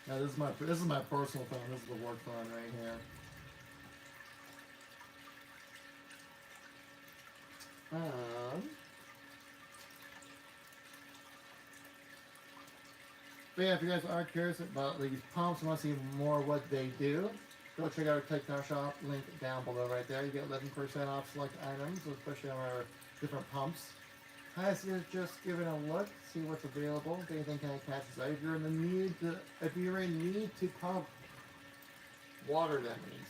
Now this is my personal phone. This is the work phone right here. But yeah, if you guys are curious about these pumps and want to see more of what they do, go check out our TikTok shop, link down below right there. You get 11% off select items, especially on our different pumps. I suggest just giving a look, see what's available, if anything kind of catches eye. If you're in need to pump water, that means.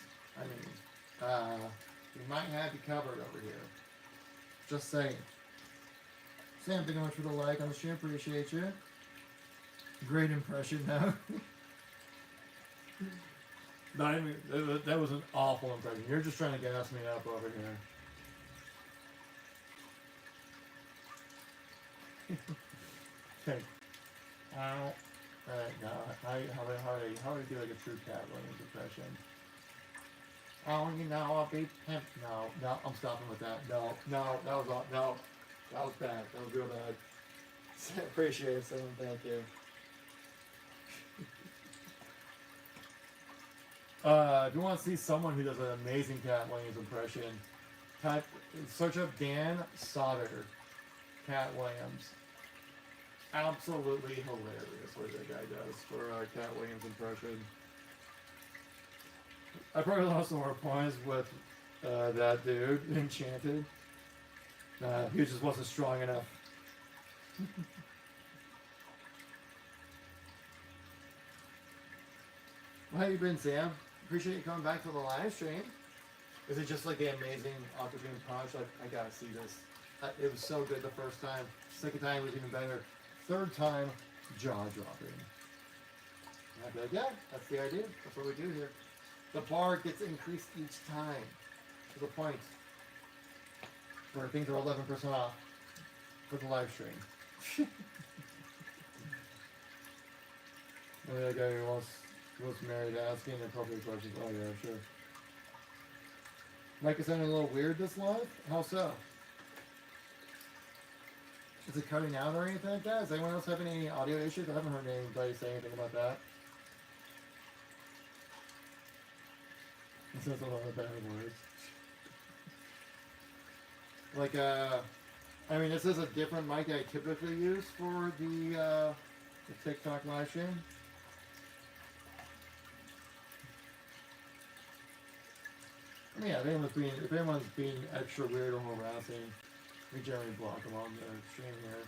We might have you covered over here. Just saying. Sam, thank you much for the like on the stream. Appreciate you. Great impression now. That was an awful impression. You're just trying to gas me up over here. Okay. Ow. No. How do you do like a true Cat Williams impression? Oh, you know, I'll be pimp. No, I'm stopping with that. No, that was bad. That was real bad. Appreciate it, Sam. Thank you. If you want to see someone who does an amazing Cat Williams impression, search up Dan Sauter, Cat Williams. Absolutely hilarious what that guy does for a Cat Williams impression. I probably lost some more points with that dude, Enchanted. He just wasn't strong enough. How you been, Sam? Appreciate you coming back to the live stream. Is it just like the amazing Aquadream punch? I gotta see this. It was so good the first time. Second time was even better. Third time, jaw dropping. And I'd be like, yeah, that's the idea. That's what we do here. The bar gets increased each time to the point where things are 11% off for the live stream. And that guy who wants married asking appropriate questions. Oh yeah, sure. Mike is sounding a little weird this live? How so? Is it cutting out or anything like that? Is anyone else having any audio issues? I haven't heard anybody say anything about that. It says a lot of bad words. Like, I mean, this is a different mic I typically use for the TikTok live stream. I mean, yeah, if anyone's being extra weird or harassing, we generally block them on the stream here.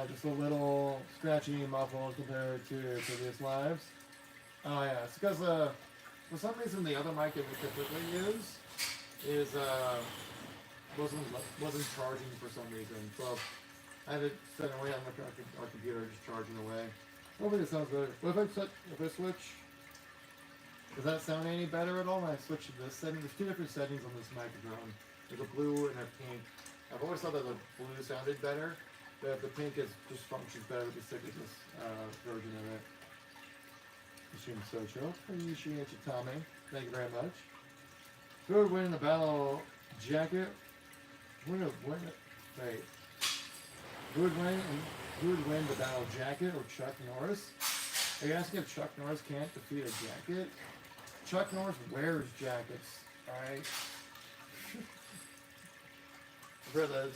Just a little scratchy muffled compared to previous lives. Oh yeah, it's because for some reason the other mic that we typically use is wasn't charging for some reason. So I had it set away on our computer, just charging away. Hopefully it sounds better. What if I switch? Does that sound any better at all when I switch to this setting? There's two different settings on this microphone. There's a blue and a pink. I've always thought that the blue sounded better, but the pink just functions better with the stick with this version of it. Machine Social. Appreciate you, Tommy. Thank you very much. Who would win in the battle jacket? Wait. Who would win the battle jacket or Chuck Norris? Are you asking if Chuck Norris can't defeat a jacket? Chuck Norris wears jackets, alright? Brother,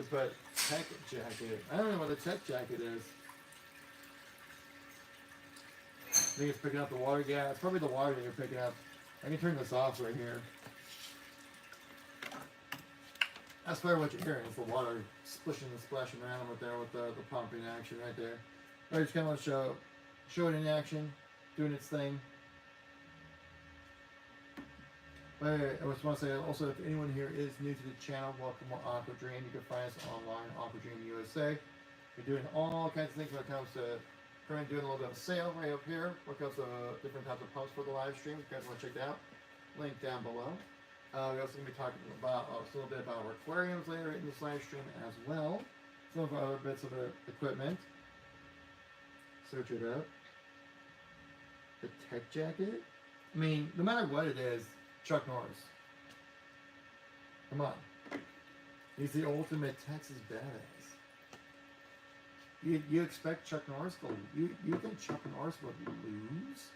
but tech jacket. I don't know what a tech jacket is. I think it's picking up the water. Yeah, it's probably the water that you're picking up. I can turn this off right here. That's probably what you're hearing. It's the water splishing and splashing around with the pumping action right there. I just kind of want to show it in action, doing its thing. But I just want to say also, if anyone here is new to the channel, welcome to Aquadream. You can find us online, Aquadream USA. We're doing all kinds of things when it comes to currently doing a little bit of a sale right up here when it comes to different types of pumps for the live stream. If you guys want to check that out, link down below. We're also going to be talking about a little bit about our aquariums later in this live stream as well. Some of our other bits of the equipment. Search it up. The tech jacket? I mean, no matter what it is, Chuck Norris. Come on. He's the ultimate Texas badass. You expect Chuck Norris to you think Chuck Norris would lose?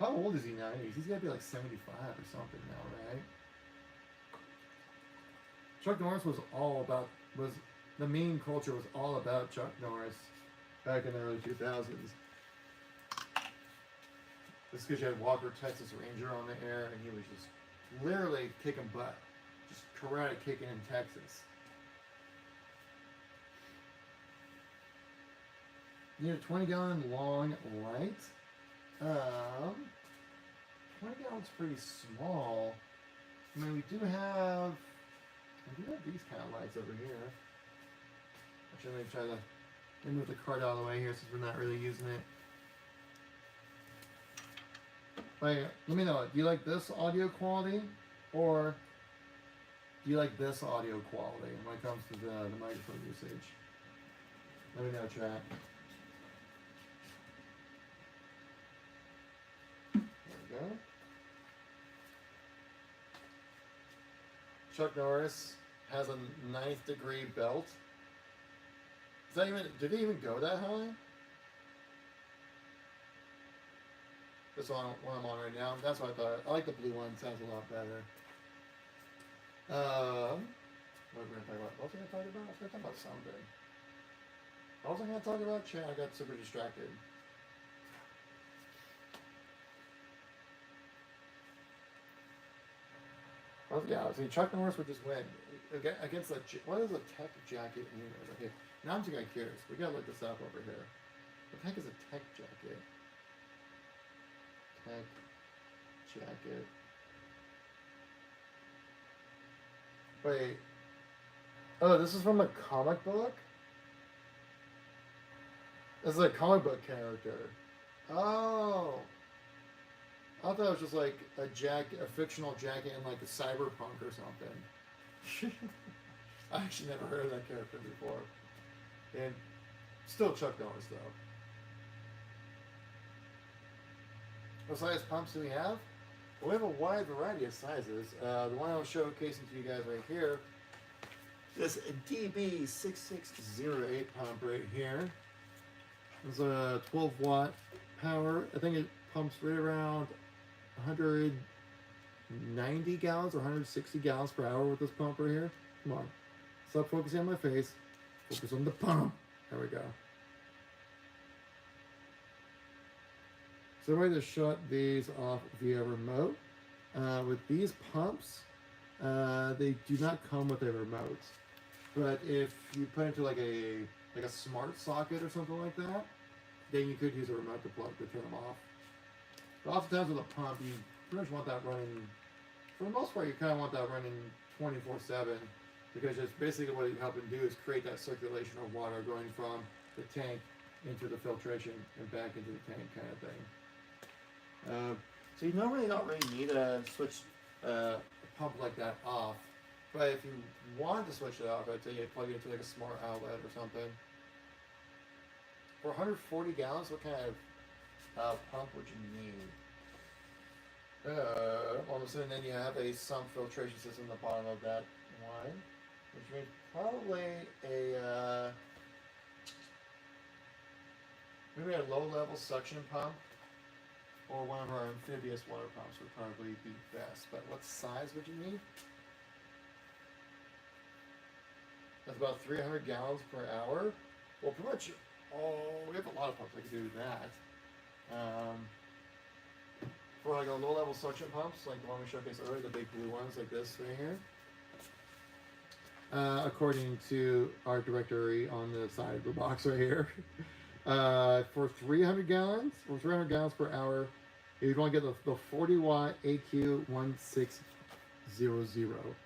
How old is he now? He's got to be like 75 or something now, right? Chuck Norris the meme culture was all about Chuck Norris back in the early 2000s. This because you had Walker, Texas Ranger on the air, and he was just literally kicking butt. Just karate kicking in Texas. You need a 20-gallon long light. 20 gallons pretty small. I mean, we do have these kind of lights over here. Actually, let me try to move the card out of the way here since we're not really using it. Wait, let me know. Do you like this audio quality, or do you like this audio quality when it comes to the microphone usage? Let me know, chat. There we go. Chuck Norris has a 9th degree belt. Is that even? Did he even go that high? This one I'm on right now. That's what I thought. I like the blue one. It sounds a lot better. What were we going to talk about? What was I going to talk about? I was going to talk about something. What was I going to talk about? Chat, I got super distracted. Well, yeah, see, Chuck Norris would just win against the. What is a tech jacket? Okay, now I'm just kind of curious. We gotta look this up over here. What the heck is a tech jacket? Tech jacket. Wait. Oh, this is from a comic book? This is a comic book character. Oh. I thought it was just like a fictional jacket in like a cyberpunk or something. I actually never heard of that character before. And still Chuck Norris though. What size pumps do we have? Well, we have a wide variety of sizes. The one I was showcasing to you guys right here, this DB6608 pump right here. It's a 12 watt power. I think it pumps right around 190 gallons or 160 gallons per hour with this pump right here. Come on. Stop focusing on my face. Focus on the pump. There we go. So the way to shut these off via remote. With these pumps, they do not come with a remote. But if you put it into like a smart socket or something like that, then you could use a remote to turn them off. But oftentimes with a pump, you pretty much want that running, for the most part, you kind of want that running 24/7, because just basically what you help it do is create that circulation of water going from the tank into the filtration and back into the tank kind of thing. So you normally don't really need to switch a pump like that off, but if you want to switch it off, I'd say you plug it into like a smart outlet or something. For 140 gallons, what kind of pump would you need? All of a sudden, then you have a sump filtration system at the bottom of that one, which means probably maybe a low-level suction pump, or one of our amphibious water pumps would probably be best. But what size would you need? That's about 300 gallons per hour. Well, pretty much, we have a lot of pumps that can do that. For like a low-level suction pumps, like the one we showcased earlier, the big blue ones like this right here. According to our directory on the side of the box right here, for 300 gallons per hour, you'd want to get the 40 watt AQ1600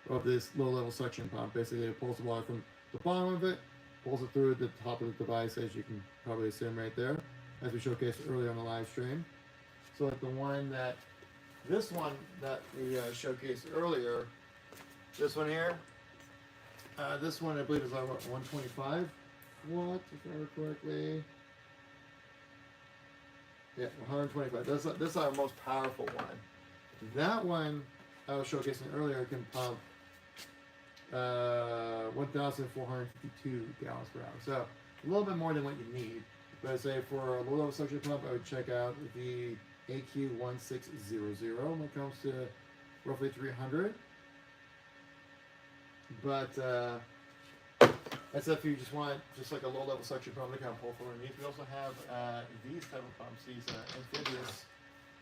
of this low-level suction pump. Basically, it pulls the water from the bottom of it, pulls it through the top of the device, as you can probably assume right there, as we showcased earlier on the live stream. So like this one that we showcased earlier, this one here, this one I believe is like 125 watts, if I remember correctly. Yeah, 125. This is our most powerful one. That one I was showcasing earlier can pump 1,452 gallons per hour. So a little bit more than what you need. But I'd say for a low-level suction pump, I would check out the AQ1600 when it comes to roughly 300. But that's if you just want just like a low-level suction pump to kind of pull from underneath. We also have these type of pumps, these amphibious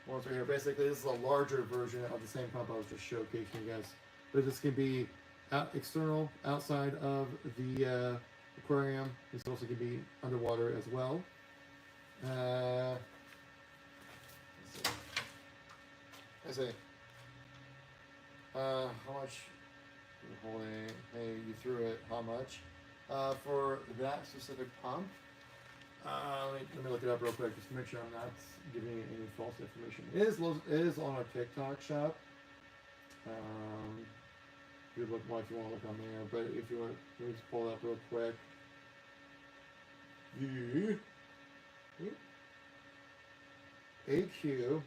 ones right here. Basically, this is a larger version of the same pump I was just showcasing you guys. But this can be outside of the aquarium. This also can be underwater as well. Let's see. How much? Holding. Hey, you threw it. How much? For that specific pump. Let me look it up real quick just to make sure I'm not giving you any false information. It is on our TikTok shop. You look like you want to look on there, but if you want, let me just pull it up real quick. The AQ-1600.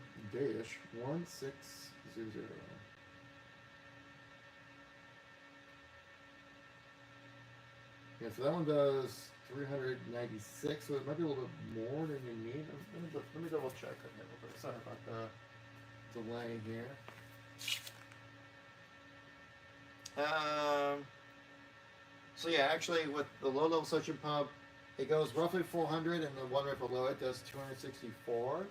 Yeah, so that one does 396, so it might be a little bit more than you need. Let me double check on that real quick. Sorry about the delay here. So yeah, actually with the low-level suction pump, it goes roughly 400, and the one right below it does 264.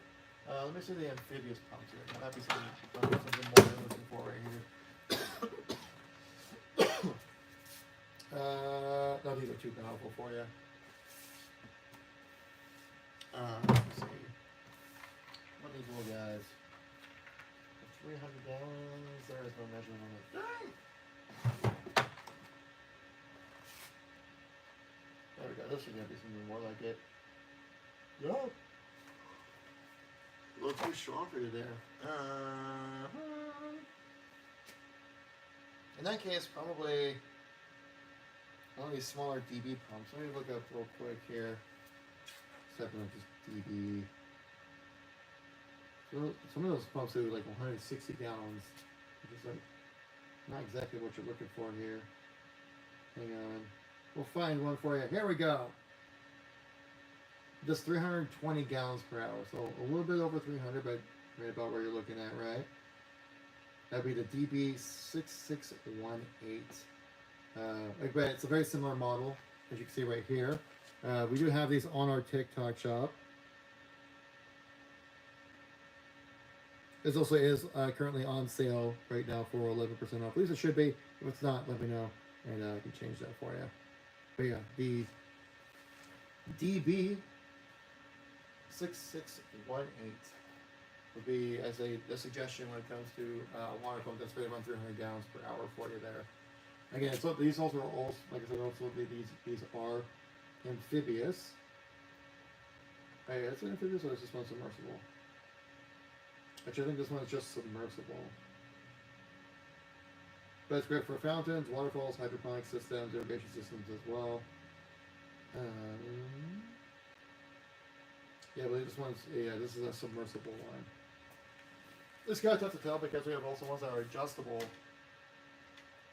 Let me see the amphibious pumps here. There might be something more I'm looking for right here. No, these are too powerful for you. Let's see. What are these little guys? 300 gallons. There is no measurement on it. Dang! There we go. This is going to be something more like it. Yep. A little too strong for you there. In that case, probably one of these smaller DB pumps. Let me look up real quick here. Stepping up just DB. So some of those pumps do like 160 gallons, which is like not exactly what you're looking for here. Hang on. We'll find one for you. Here we go. Just 320 gallons per hour. So a little bit over 300, but right about where you're looking at, right? That'd be the DB6618. But it's a very similar model, as you can see right here. We do have these on our TikTok shop. This also is currently on sale right now for 11% off. At least it should be. If it's not, let me know, and I can change that for you. But yeah, the DB 6618 would be as a suggestion when it comes to water pump that's rated around 300 gallons per hour for you there. Again, so these also are all, like I said, also these are amphibious. Hey, is it amphibious or is this one submersible? Actually, I think this one is just submersible. But it's great for fountains, waterfalls, hydroponic systems, irrigation systems as well. Yeah, but this one's, yeah, this is a submersible one. This guy's tough to tell because we have also ones that are adjustable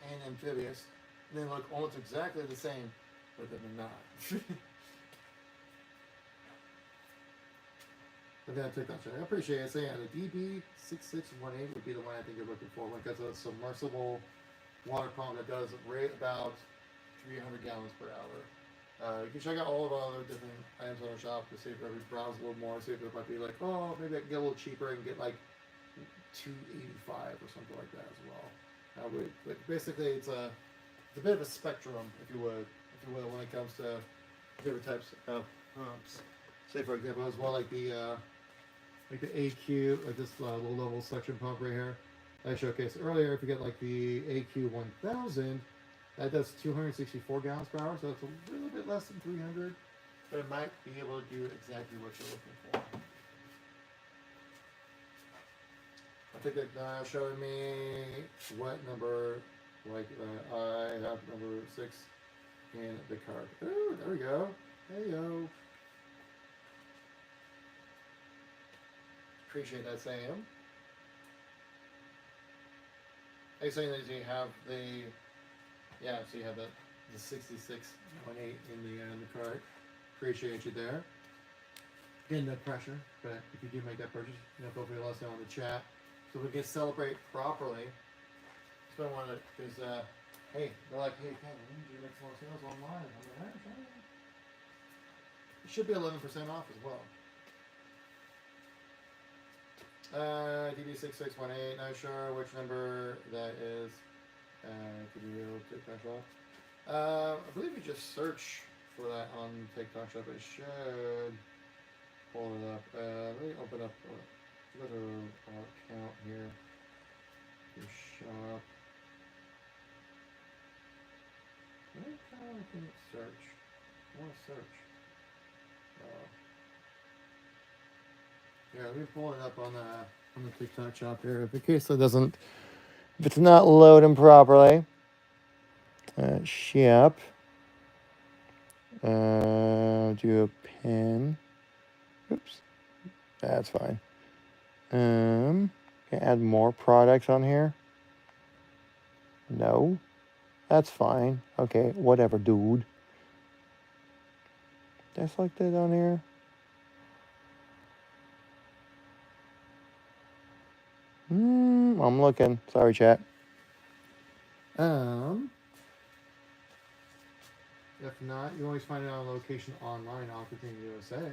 and amphibious. And they look almost exactly the same, but then they're not. But then take that shot. I appreciate it. So yeah, the DB6618 would be the one I think you're looking for because it's a submersible water pump that does rate about 300 gallons per hour. You can check out all of our other different items on our shop to see if we browse a little more, see if it might be like, oh, maybe I can get a little cheaper and get like $285 or something like that as well. But basically, it's a bit of a spectrum, if you will, when it comes to different types of pumps. Say for example, as well like the AQ, like this low level suction pump right here I showcased earlier. If you get like the AQ 1000, that does 264 gallons per hour, so it's a little bit less than 300, but it might be able to do exactly what you're looking for. I think it showed me what number, like I have number 6 in the card. Oh, there we go. Hey yo. Appreciate that, Sam. Are you saying that you have the, yeah, so you have the 6618 in the card. Appreciate you there. Again, no pressure, but if you do make that purchase, feel free to let us know in the chat so we can celebrate properly. It's been one of the, because, hey, they're like, hey, Ken, we need you to make some more sales online. I'm like, it should be 11% off as well. DB6618, not sure which number that is. To be able to TikTok Shop. I believe you just search for that on TikTok Shop. It should pull it up. Let me open up. Go to our account here. Your shop. What kind of can search? I want to search. Yeah, let me pull it up on the TikTok Shop here. In case it doesn't. If it's not loading properly, ship, do a pin. Oops, that's fine. Can I add more products on here? No, that's fine. Okay, whatever, dude. Did I select that on here? I'm looking. Sorry, chat. If not, you always find it on location online, Aquadream USA.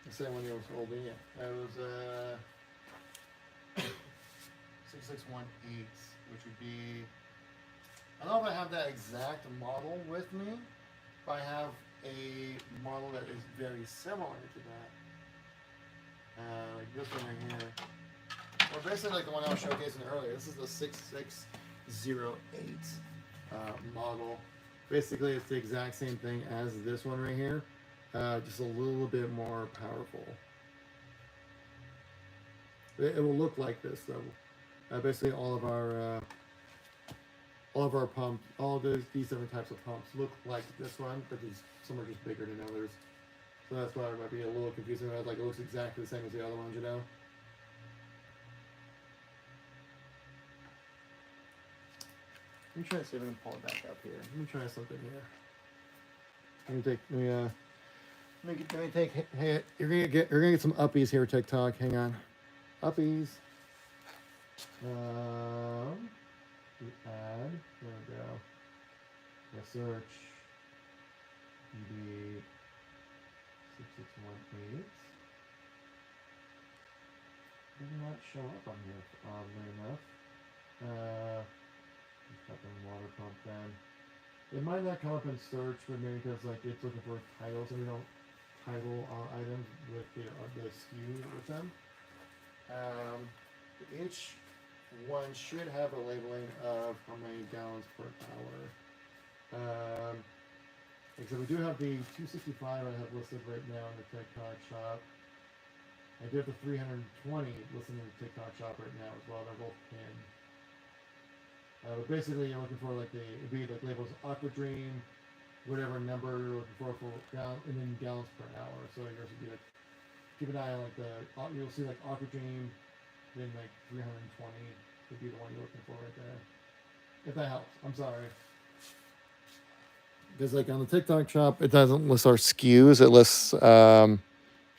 The same one you was holding, yeah. That was 6618, which would be. I don't know if I have that exact model with me, but I have a model that is very similar to that. Like this one right here. Well, basically like the one I was showcasing earlier. This is the 6608 model. Basically, it's the exact same thing as this one right here, just a little bit more powerful. It will look like this though. Basically, all of our pumps, all of these different types of pumps look like this one, but some are just bigger than others. So that's why it might be a little confusing. Like it looks exactly the same as the other ones, Let me try to see if I can pull it back up here. Let me try something here. Hey, you're gonna get some uppies here, TikTok. Hang on, uppies. Add. There we go. The search. DB 6618. Did not show up on here, oddly enough. Just type in water pump then. It might not come up in search, but maybe because like it's looking for titles and we don't title our items with the SKU with them. Each one should have a labeling of how many gallons per hour. Except we do have the 265 I have listed right now in the TikTok shop. I do have the 320 listed in the TikTok shop right now as well. They're both pinned. But basically, you're looking for like it'd be like labels Aquadream, whatever number you're looking for and then gallons per hour. So yours would be like, keep an eye on like you'll see like Aquadream, then like 320 would be the one you're looking for right there. If that helps, I'm sorry. Because like on the TikTok shop, it doesn't list our SKUs. It lists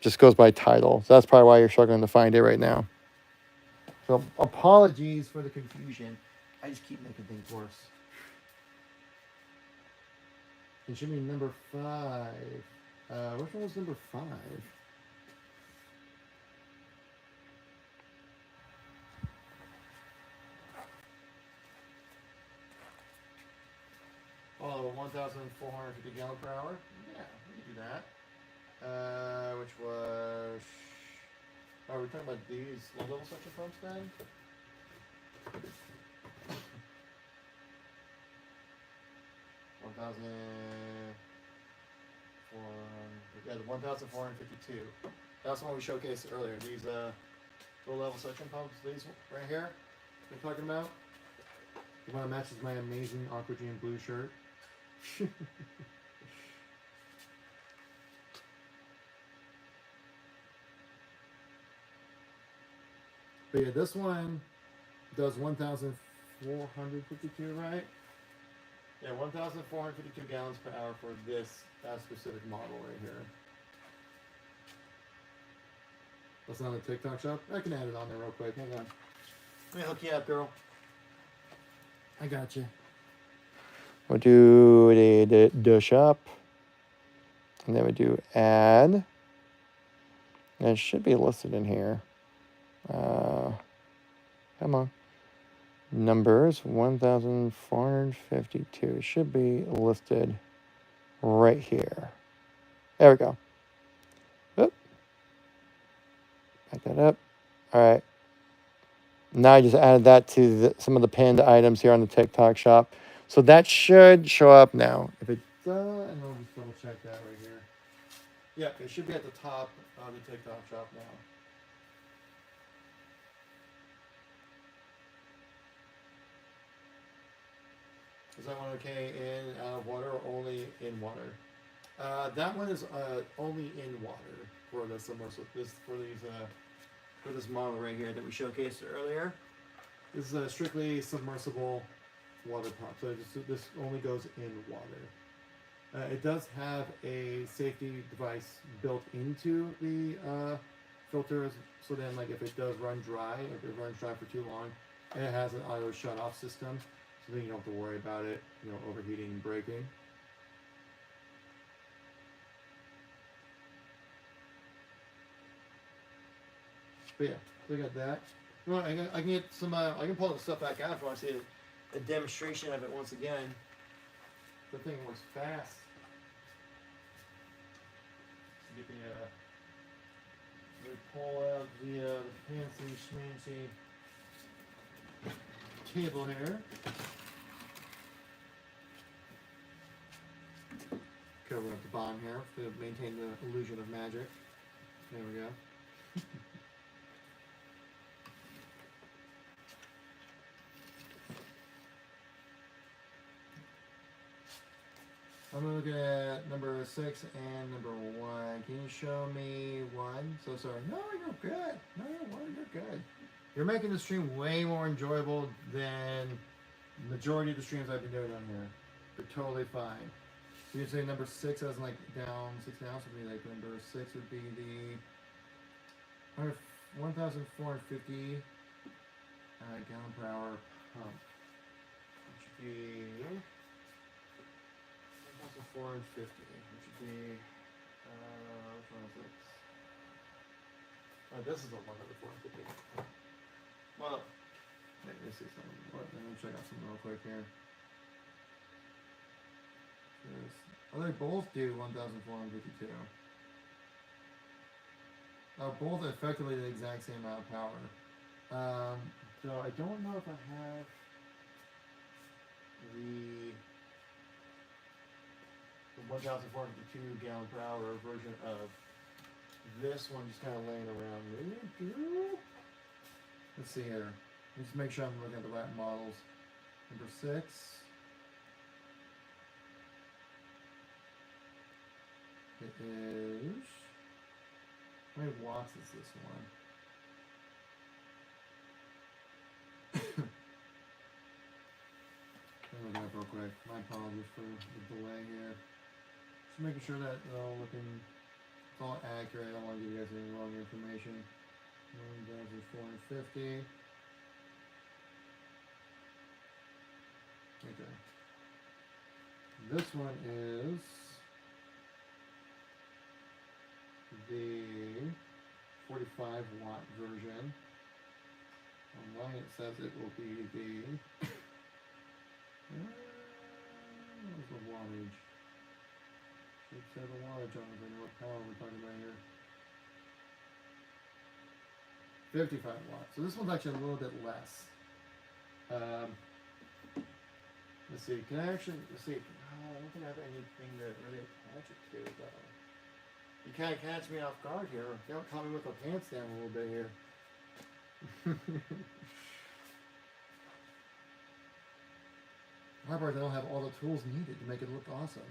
just goes by title. So that's probably why you're struggling to find it right now. So apologies for the confusion. I just keep making things worse. It should be number 5. Which one was number 5? Oh, 1,450 gallons per hour? Yeah, we can do that. Which was... Are we talking about these low-level suction pumps then? Yeah, the 1,452. That's the one we showcased earlier. These low-level suction pumps, these right here, we're talking about. The one that matches my amazing Aquadream blue shirt. But yeah, this one does 1,452, right? Yeah, 1,452 gallons per hour for this specific model right here. That's on the TikTok shop. I can add it on there real quick. Hang on. Let me hook you up, girl. I got you. We'll do the shop. And then we do add. And it should be listed in here. Come on. Numbers 1,452. It should be listed right here. There we go. Oop. Back that up. All right. Now I just added that to some of the pinned items here on the TikTok shop. So that should show up now. If it does, and I'll just double check that right here. Yeah, it should be at the top of the TikTok shop now. Is that one okay in out of water or only in water? That one is only in water for the submersible. For this model right here that we showcased earlier. This is a strictly submersible water pump, so this only goes in water. It does have a safety device built into the filters, so then like if it does run dry, if it runs dry for too long, it has an auto shut off system. So then you don't have to worry about it, overheating and breaking. But yeah, so I got that. Well, I can get some. I can pull the stuff back out if I want to see a demonstration of it once again. The thing works fast. Get we pull out the fancy schmancy table here. Cover up the bottom here to maintain the illusion of magic. There we go. I'm looking at number 6 and number 1. Can you show me 1? So sorry. No, you're good. No, you're good. You're making the stream way more enjoyable than the majority of the streams I've been doing on here. You're totally fine. So you say number 6 as like down 6 down, so would be like number 6 would be the 1,450 gallon per hour pump. Which should be 1,450, which would be which one is this? Oh, this is the one that the 450. Well, maybe. Let me see something. Let me check out something real quick here. Oh, they both do 1,452. Both effectively the exact same amount of power. So I don't know if I have the 1,452 gallon per hour version of this one just kind of laying around. Maybe I do? Let's see here. Let's make sure I'm looking at the right models. Number 6. It is. How many watts is this one? Let me look it up real quick. My apologies for the delay here. Just making sure that it's all looking, it's all accurate. I don't want to give you guys any wrong information. 1,450. Okay. This one is the 45 watt version. Online it says it will be the what's the wattage? Should say the wattage on it. What power we're talking about here? 55 watts. So this one's actually a little bit less. Let's see. Can I actually let's see? I don't think I have anything to really attach it to though. You kind of catch me off guard here. You don't caught me with my pants down a little bit here. However, I don't have all the tools needed to make it look awesome.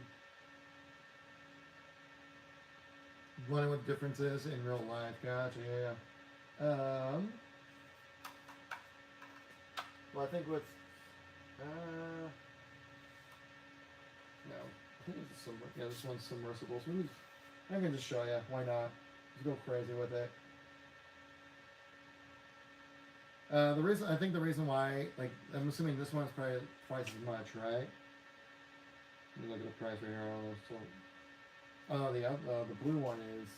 Wondering what the difference is in real life. Gotcha, yeah. Well, I think with no, I think it's this one's submersible. So I can just show you. Why not? Just go crazy with it. The reason why, like, I'm assuming this one's probably twice as much, right? Let me look at the price right here. The blue one is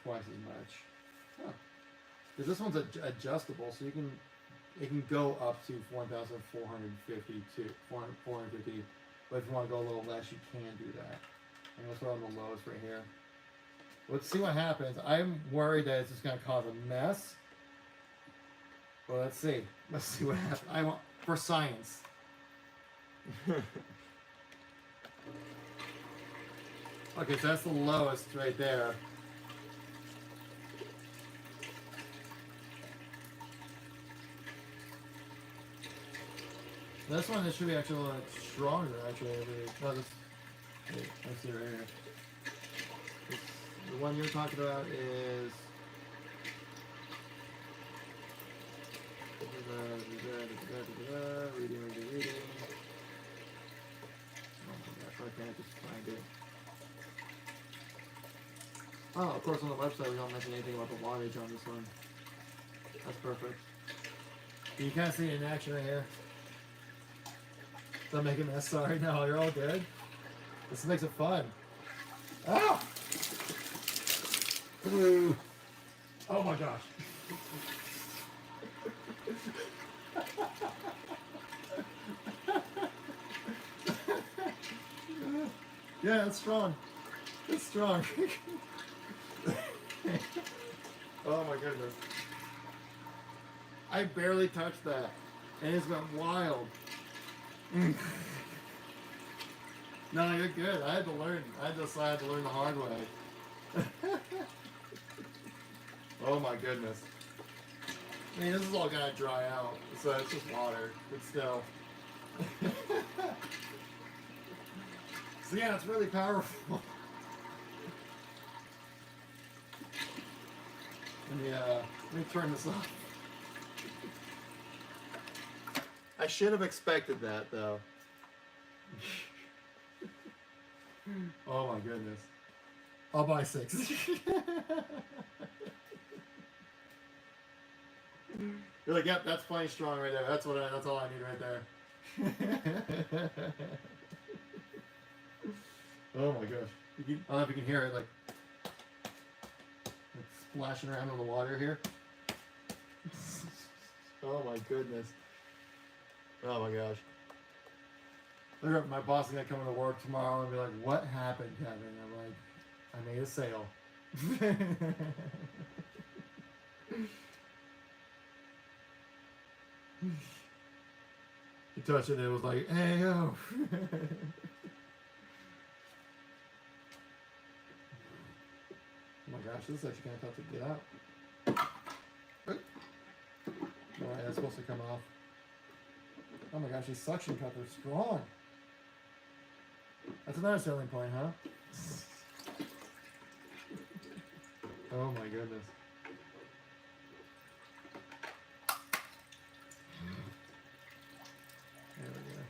twice as much. Huh. Because this one's adjustable, so it can go up to 1,450 to 450. But if you want to go a little less, you can do that. I'm gonna throw on the lowest right here. Let's see what happens. I'm worried that it's just gonna cause a mess. Well, let's see. Let's see what happens. I want for science. Okay, so that's the lowest right there. This one, this should be actually a little stronger. Actually, let's see right here. The one you're talking about is. Reading. Oh my gosh, I can't just find it. Oh, of course, on the website we don't mention anything about the wattage on this one. That's perfect. You kind of see it in action right here. Don't make a mess. Sorry, no, you're all good. This makes it fun. Ah! Ooh. Oh my gosh. Yeah, it's strong. It's strong. Oh my goodness. I barely touched that. And it's went wild. No, you're good. I had to learn. I decided to learn the hard way. Oh my goodness. I mean, this is all gonna dry out, so it's just water, but still. So yeah, it's really powerful. Let me turn this off. I should have expected that, though. Oh my goodness. I'll buy 6. You're like, yep, that's plenty strong right there. That's all I need right there. Oh my gosh. I don't know if you can hear it, like splashing around in the water here. Oh my goodness. Oh my gosh. My boss is gonna come into work tomorrow and be like, "What happened, Kevin?" I'm like, "I made a sale." He touched it and it was like, "Hey yo." Oh my gosh, this is actually kind of tough to get out. Alright, that's supposed to come off. Oh my gosh, these suction cups are strong. That's another selling point, huh? Oh my goodness. There we go.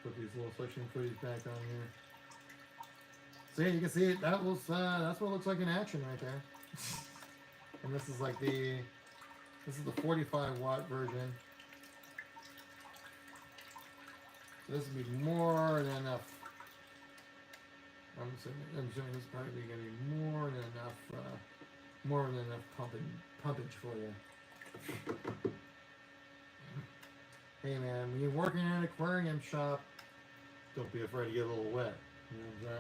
Put these little suction footies back on here. So yeah, you can see it. That's what it looks like in action right there. And this is like this is the 45 watt version. So this would be more than enough. I'm assuming this is probably going to be more than enough pumpage for you. Hey man, when you're working in an aquarium shop, don't be afraid to get a little wet. You know what I'm saying?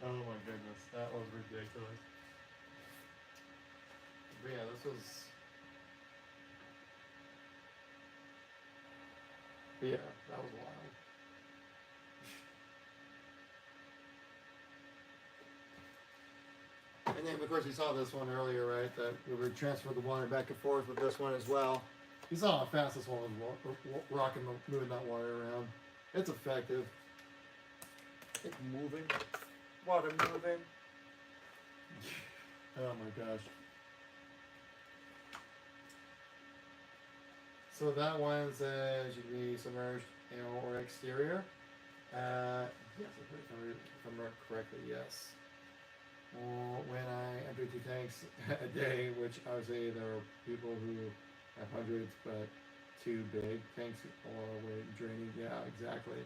Oh my goodness, that was ridiculous. But yeah, this was. Yeah, that was wild. And then, of course, you saw this one earlier, right? That we would transfer the water back and forth with this one as well. You saw how fast this one was moving that water around. It's effective. It's moving. Water moving. Oh my gosh. So that one says you can be submerged, or exterior. Yes, if I remember correctly, yes. When I empty 2 tanks a day, which obviously there are people who have hundreds, but 2 big tanks or draining. Yeah, exactly.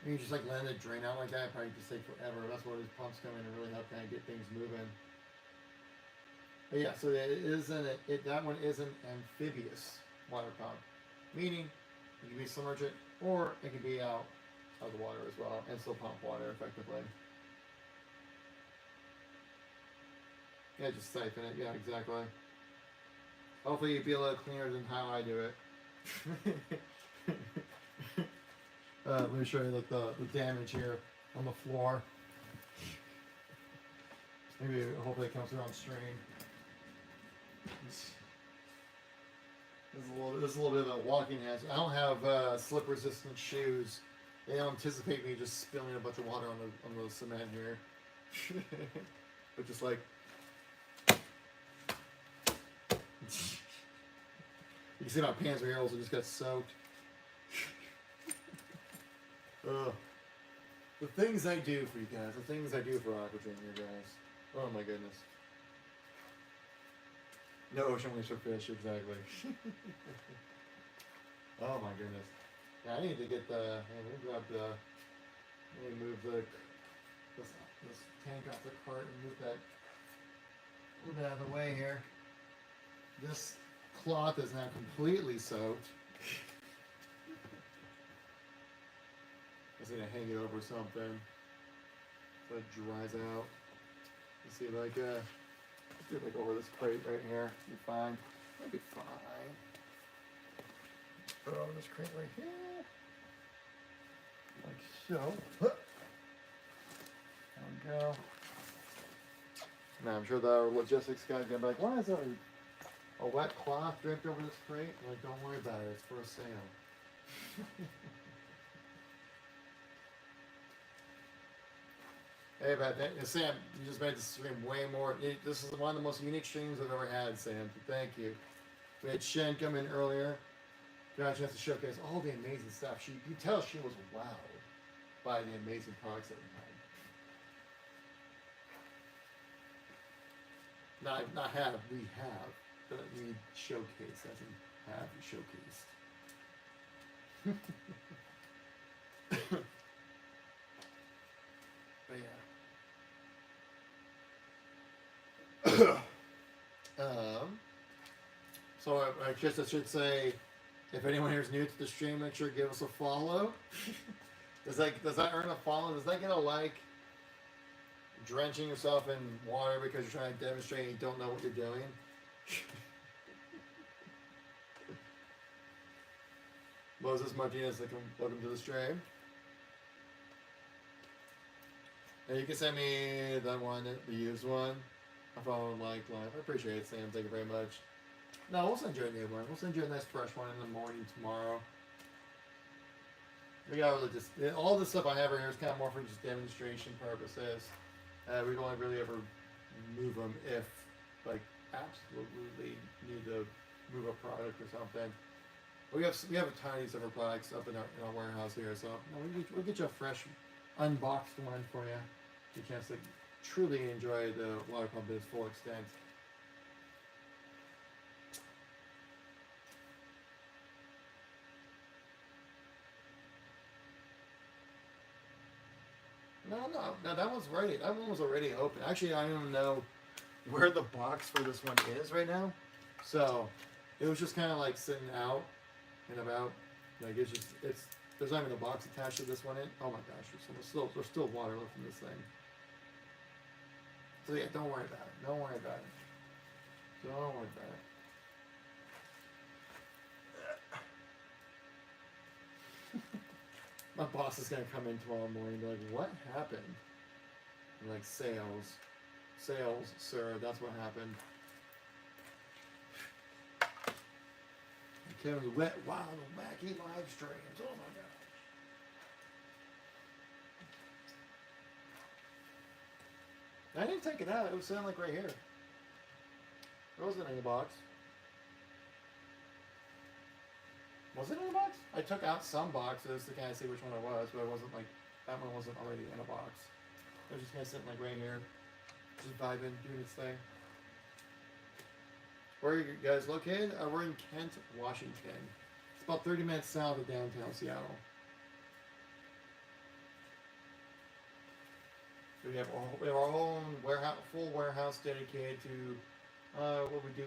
You just like letting it drain out like that, probably just take forever. That's where these pumps come in and really help kind of get things moving. But yeah, so that one is an amphibious water pump, meaning you can be submerged it or it can be out of the water as well and still pump water effectively. Yeah, just siphon it. Yeah, exactly. Hopefully you'd be a little cleaner than how I do it. Let me show you like the damage here on the floor. Maybe hopefully it comes through on stream. This is a little bit of a walking hazard. I don't have slip resistant shoes. They don't anticipate me just spilling a bunch of water on the cement here. But just like you can see my pants right here also just got soaked. The things I do for you guys, the things I do for Aquadream, you guys. Oh my goodness. No ocean waste for fish, exactly. Oh my goodness. Yeah, I need to get let me move this tank off the cart and move that out of the way here. This cloth is now completely soaked. I just need to hang it over something so it dries out. You see, like, let's do it like over this crate right here. Be fine. It'll be fine. Put it over this crate right here, like so. There we go. Now I'm sure the logistics guy's gonna be like, "Why is there a wet cloth draped over this crate?" I'm like, "Don't worry about it. It's for a sale." Hey, about that, Sam, you just made this stream way more. This is one of the most unique streams I've ever had, Sam. Thank you. We had Shen come in earlier. Got a chance to showcase all the amazing stuff. You tell she was wowed by the amazing products that we had. Not have, we have. But we showcase, as in have showcased. But yeah. So I guess I should say, if anyone here is new to the stream, make sure to give us a follow. does that earn a follow? Does that get a like? Drenching yourself in water because you're trying to demonstrate and you don't know what you're doing. Moses Martinez, welcome to the stream. And you can send me that one, the used one. I follow live. I appreciate it, Sam. Thank you very much. No, we'll send you a new one. We'll send you a nice fresh one in the morning tomorrow. We got really just all this stuff I have right here is kind of more for just demonstration purposes. We don't really ever move them if, like, absolutely need to move a product or something. We have a tiny of our products up in our warehouse here, so we'll get you a fresh, unboxed one for you. You can chance to truly enjoy the water pump in its full extent. No, that one's ready. That one was already open. Actually, I don't even know where the box for this one is right now. So, it was just kind of like sitting out and about. Like there's not even a box attached to this one in. Oh my gosh, there's still water left in this thing. So yeah, don't worry about it. Don't worry about it. Don't worry about it. My boss is gonna come in tomorrow morning and be like, what happened? I'm like, sales, sir, that's what happened. Kevin's wet, wild, and wacky live streams. Oh my gosh. I didn't take it out. It was sitting like right here. It wasn't in the box. Was it in a box? I took out some boxes to kind of see which one it was, but it wasn't like, that one wasn't already in a box. It was just kind of sitting like right here, just vibing, doing its thing. Where are you guys located? We're in Kent, Washington. It's about 30 minutes south of downtown Seattle. So we have our own warehouse, full warehouse dedicated to what we do,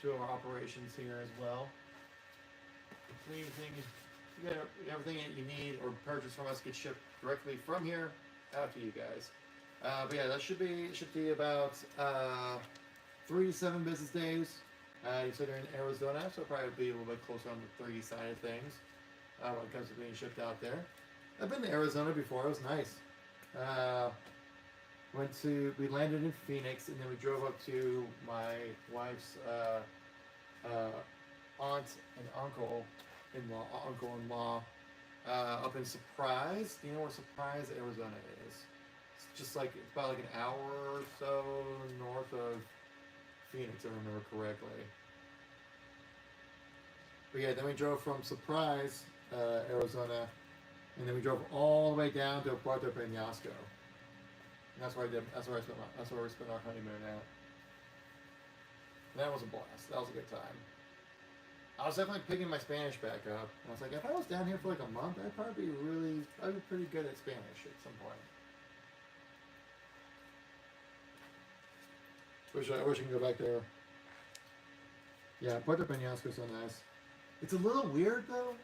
to our operations here as well. Anything, you got everything that you need or purchase from us gets shipped directly from here out to you guys. But yeah, it should be about 3 to 7 business days. You said you're in Arizona, so it'll probably be a little bit closer on the 30 side of things when it comes to being shipped out there. I've been to Arizona before. It was nice. We landed in Phoenix, and then we drove up to my wife's aunt and uncle-in-law up in Surprise. Do you know where Surprise, Arizona is? It's just like, it's about like an hour or so north of Phoenix, if I remember correctly. But yeah, then we drove from Surprise, Arizona, and then we drove all the way down to Puerto Penasco. And that's where we spent our honeymoon at. And that was a blast. That was a good time. I was definitely picking my Spanish back up. And I was like, if I was down here for like a month, I'd be pretty good at Spanish at some point. I wish I could go back there. Yeah, Puerto Penasco is so nice. It's a little weird though,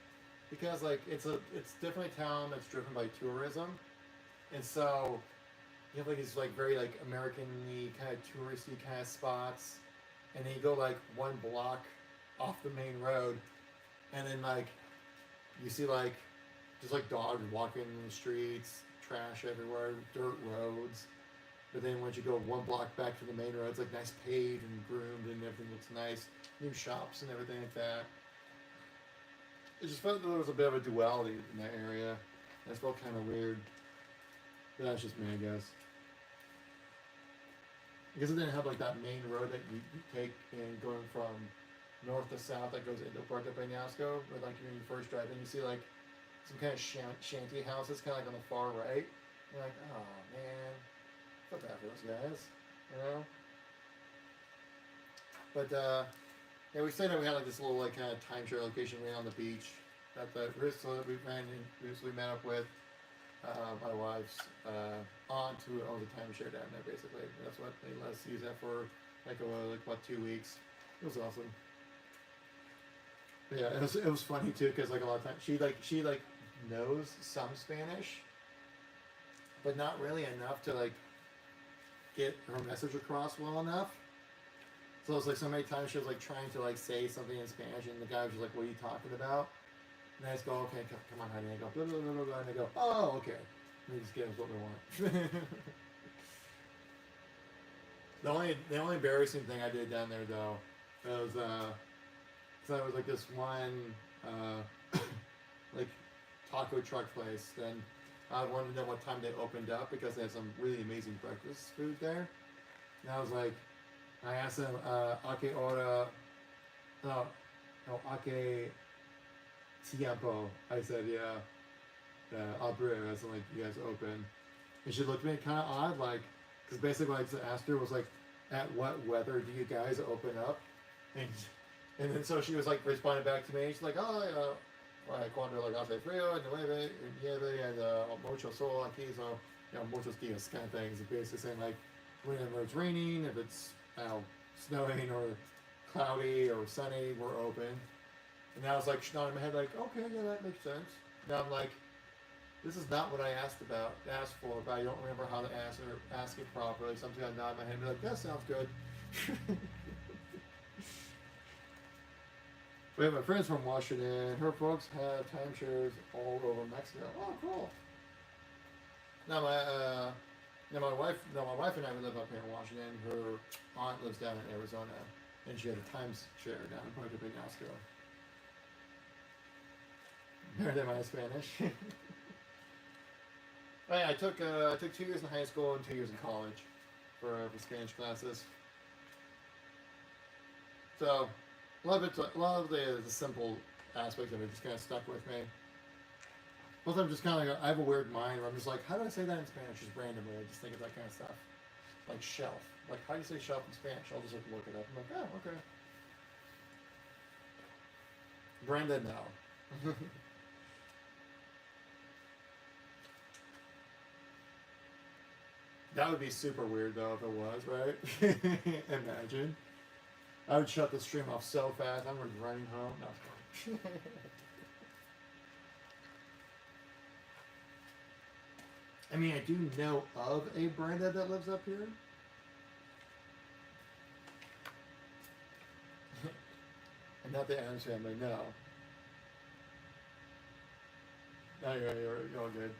because like it's definitely a town that's driven by tourism, and so you have like these like very like American-y kind of touristy kind of spots, and then you go like one block off the main road, and then like you see like just like dogs walking in the streets, trash everywhere, dirt roads. But then once you go one block back to the main road, it's like nice paved and groomed and everything looks nice. New shops and everything like that. It just felt that there was a bit of a duality in that area. And it felt kind of weird. But that's just me, I guess. Because it didn't have like that main road that you take in going from north to south that goes into Puerto Penasco. Where like when you first drive in, you see like some kind of shanty houses kind of like on the far right. You're like, oh man. Felt bad for those guys, you know. But yeah, we said that we had like this little like kind of timeshare location right on the beach that we met up with my wife's aunt who owns a timeshare down there. Basically, that's what they let us use that for like 2 weeks. It was awesome. But yeah, it was funny too because like a lot of times she knows some Spanish, but not really enough to like get her message across well enough. So it's like so many times she was like trying to like say something in Spanish, and the guy was just like, "What are you talking about?" And I just go, "Okay, come on, honey." And I go, blah, blah, blah, blah, blah. And I go, "Oh, okay." And we just get us what we want. The only embarrassing thing I did down there though was because I was like this one like taco truck place. Then I wanted to know what time they opened up because they had some really amazing breakfast food there. And I was like, I asked them, "Ake hora? No, no, ake tiempo." I said, "Yeah, abre." I said, like, "You guys open?" And she looked at me kind of odd, like, because basically what I just asked her was like, "At what weather do you guys open up?" And then so she was like responding back to me. She's like, "Oh, cuando like hace frío, nueve, nieve, and mucho sol aquí, so muchos días," kind of things. Basically saying like, whenever it's raining, if it's snowing or cloudy or sunny, we're open. And I was like nodding my head like, "Okay, yeah, that makes sense." Now I'm like, this is not what I asked for, but I don't remember how to ask it properly. Sometimes I nod my head and be like, "That sounds good." We have my friends from Washington. Her folks have timeshares all over Mexico. Oh, cool. Now my wife and I live up here in Washington. Her aunt lives down in Arizona, and she had a timeshare down in Puerto Peñasco. Better than my Spanish. Oh, yeah, I took 2 years in high school and 2 years in college for Spanish classes. So a lot of the simple aspects of it just kind of stuck with me. Plus, I'm just kind of like, I have a weird mind where I'm just like, how do I say that in Spanish? Just randomly, I just think of that kind of stuff. Like shelf. Like, how do you say shelf in Spanish? I'll just like look it up. I'm like, oh, okay. Brandon, no. That would be super weird though if it was, right? Imagine. I would shut the stream off so fast. I was running home. No. I mean, I do know of a Brenda that lives up here. And not the Adams family, no. No, you're all good.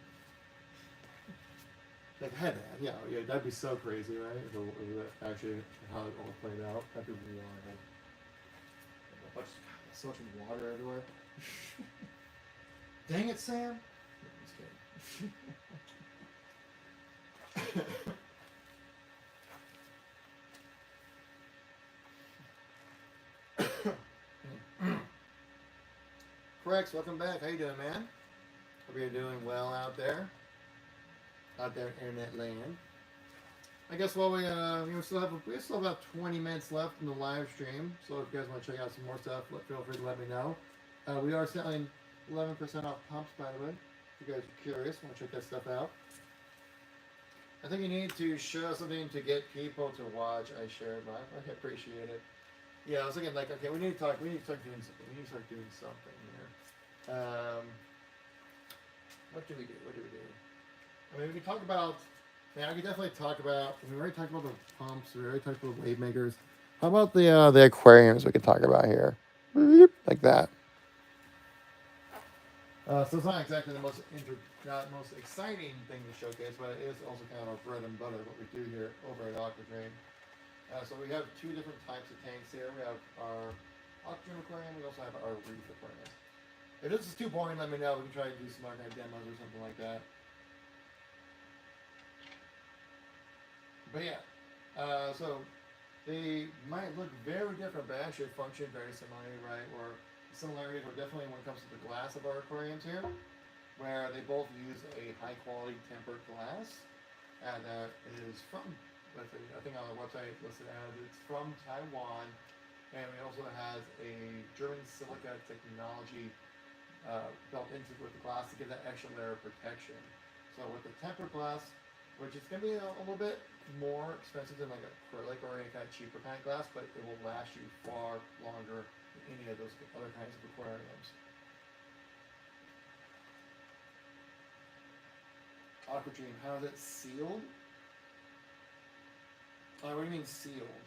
Like, hey man, yeah, that'd be so crazy, right? If it actually how it all played out. That'd be really wild. A bunch of so much water everywhere. Dang it, Sam! No, I'm just kidding. Rex, welcome back. How you doing, man? Hope you're doing well out there in internet land. I guess while we still have about 20 minutes left in the live stream. So if you guys want to check out some more stuff, feel free to let me know. We are selling 11% off pumps, by the way. If you guys are curious, want to check that stuff out. I think you need to show something to get people to watch. I shared live. I appreciate it. Yeah, I was thinking like, okay, we need to start doing something here. What do we do? I mean, we can talk about. I can definitely talk about. We already talked about the pumps. We already talked about wave makers. How about the aquariums we can talk about here? Like that. So it's not exactly the most exciting thing to showcase, but it is also kind of our bread and butter what we do here over at Aquadream. So we have two different types of tanks here. We have our Aquadream aquarium. We also have our reef aquarium. If this is too boring, let me know. We can try to do some other demos or something like that. But yeah, so they might look very different, but actually function very similarly, right? Or similarities are definitely when it comes to the glass of our aquariums here, where they both use a high quality tempered glass, and it is from, I think on the website listed as it's from Taiwan, and it also has a German silica technology built into with the glass to give that extra layer of protection. So with the tempered glass, which is going to be a little bit more expensive than like acrylic or any kind of cheaper kind of glass, but it will last you far longer any of those other kinds of aquariums. Aquadream, how is it sealed? What do you mean sealed?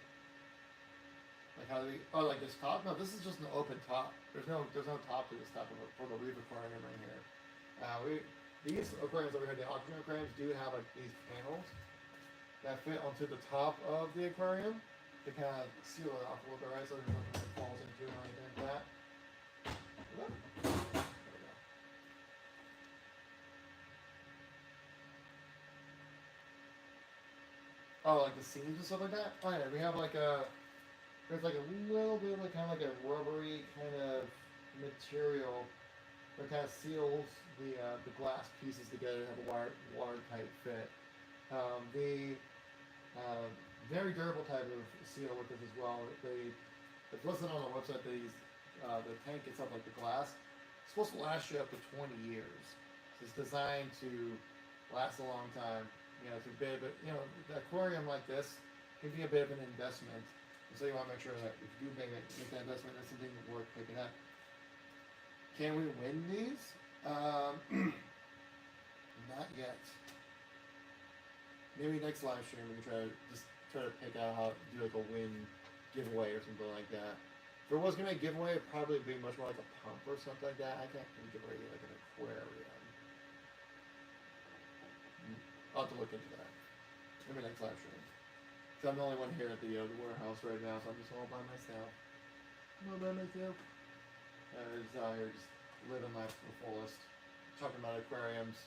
Like how do we? Oh, like this top? No, this is just an open top. There's no top to this type of for the reef aquarium right here. These aquariums over here, the Aquadream aquariums, do have like these panels that fit onto the top of the aquarium to kind of seal it off a little bit, right? So there's nothing that falls into it or anything like that. There we go. Oh, like the seams and stuff like that? Oh yeah, we have like there's like a little bit of like kind of like a rubbery kind of material that kind of seals the glass pieces together to have a watertight fit. The very durable type of seal with this as well. It's listed on the website that the tank itself, like the glass, it's supposed to last you up to 20 years. So it's designed to last a long time. You know, it's a bit, but you know, the aquarium like this can be a bit of an investment. And so you want to make sure that if you do make that investment, that's something worth picking up. Can we win these? Not yet. Maybe next live stream we can try to pick out how to do like a win giveaway or something like that. If it was gonna be a giveaway, it'd probably be much more like a pump or something like that. I can't really give away like an aquarium. I'll have to look into that. Maybe next live stream. So I'm the only one here at the warehouse right now, so I'm just all by myself. I'm all by myself. Just out here just living life to the fullest. Talking about aquariums,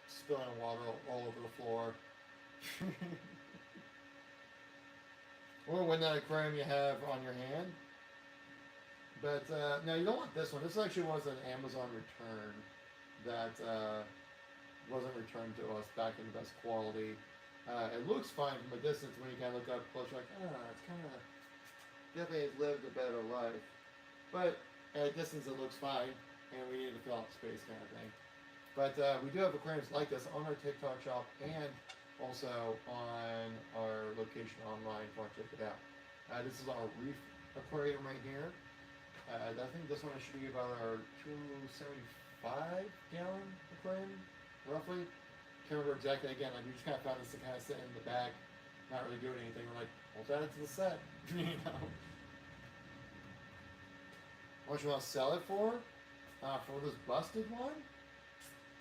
spilling water all over the floor. Or when that aquarium you have on your hand. But now you don't want this one. This actually was an Amazon return that wasn't returned to us back in the best quality. It looks fine from a distance. When you kind of look up close, you're like, it's kind of definitely has lived a better life. But at a distance, it looks fine, and we need to fill out space, kind of thing. But we do have aquariums like this on our TikTok shop and also on our location online. If you want to check it out. This is our reef aquarium right here. I think this one should be about our 275 gallon aquarium, roughly. Can't remember exactly. Again, like we just kind of found this to kind of sit in the back, not really doing anything. We're like, well, let's add it to the set, you know. What you want to sell it for this busted one?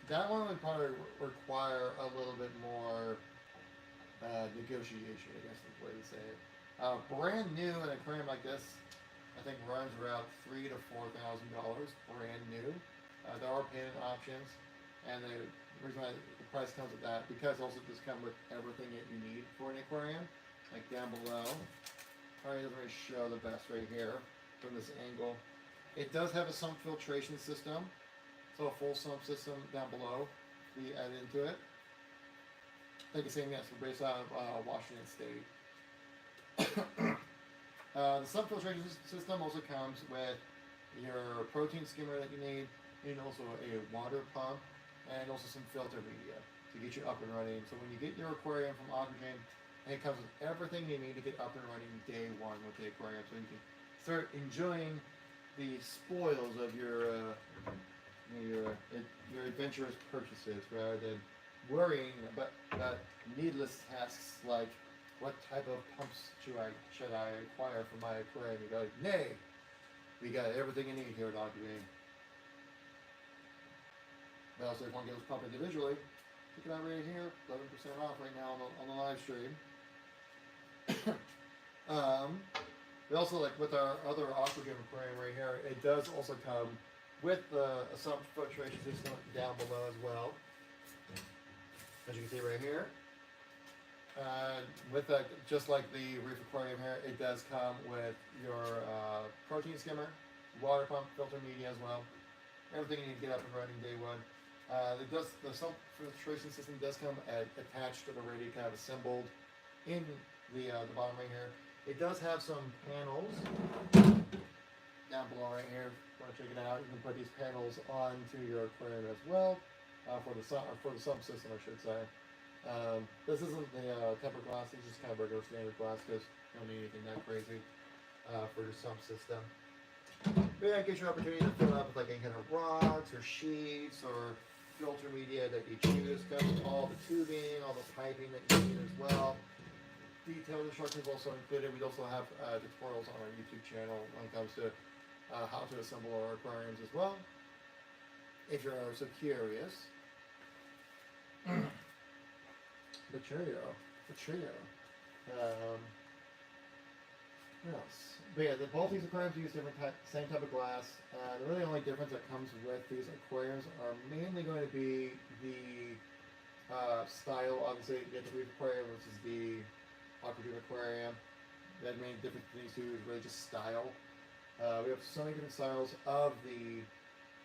That one would probably require a little bit more negotiation, I guess is the way to say it. Brand new, an aquarium like this, I think runs around $3,000 to $4,000, brand new. There are payment options, and the reason why the price comes with that, because also just come with everything that you need for an aquarium. Like down below, probably doesn't really show the best right here from this angle. It does have a sump filtration system, so a full sump system down below we added into it. Like the same, yes, we're based out of Washington State. The sump filtration system also comes with your protein skimmer that you need, and also a water pump, and also some filter media to get you up and running. So when you get your aquarium from Aquadream, it comes with everything you need to get up and running day one with the aquarium, so you can start enjoying the spoils of your adventurous purchases rather than worrying about needless tasks like what type of pumps should I acquire for my aquarium. You go, nay, we got everything you need here at Aquadream. But also, if you want to get this pump individually, check it out right here, 11% off right now on the live stream. We also, like with our other Aquadream aquarium right here, it does also come with a sump filtration system down below as well. As you can see right here. With that, just like the reef aquarium here, it does come with your protein skimmer, water pump, filter media as well. Everything you need to get up and running day one. The sump filtration system does come attached to the ready, kind of assembled in the bottom right here. It does have some panels down below right here. If you want to check it out, you can put these panels onto your aquarium as well for the sump system, I should say. This isn't the tempered glass, it's just kind of regular standard glass because you don't need anything that crazy for your sump system. But yeah, it gives you an opportunity to fill up with like any kind of rocks or sheets or filter media that you choose. Comes with all the tubing, all the piping that you need as well. Detailed instructions also included. We also have tutorials on our YouTube channel when it comes to how to assemble our aquariums as well. If you're so curious. The trio. What else? But yeah, both these aquariums use same type of glass. The really only difference that comes with these aquariums are mainly going to be the style. Obviously, you get the Reef Aquarium, which is the Aquadream aquarium. The main difference between these two is really just style. We have so many different styles of the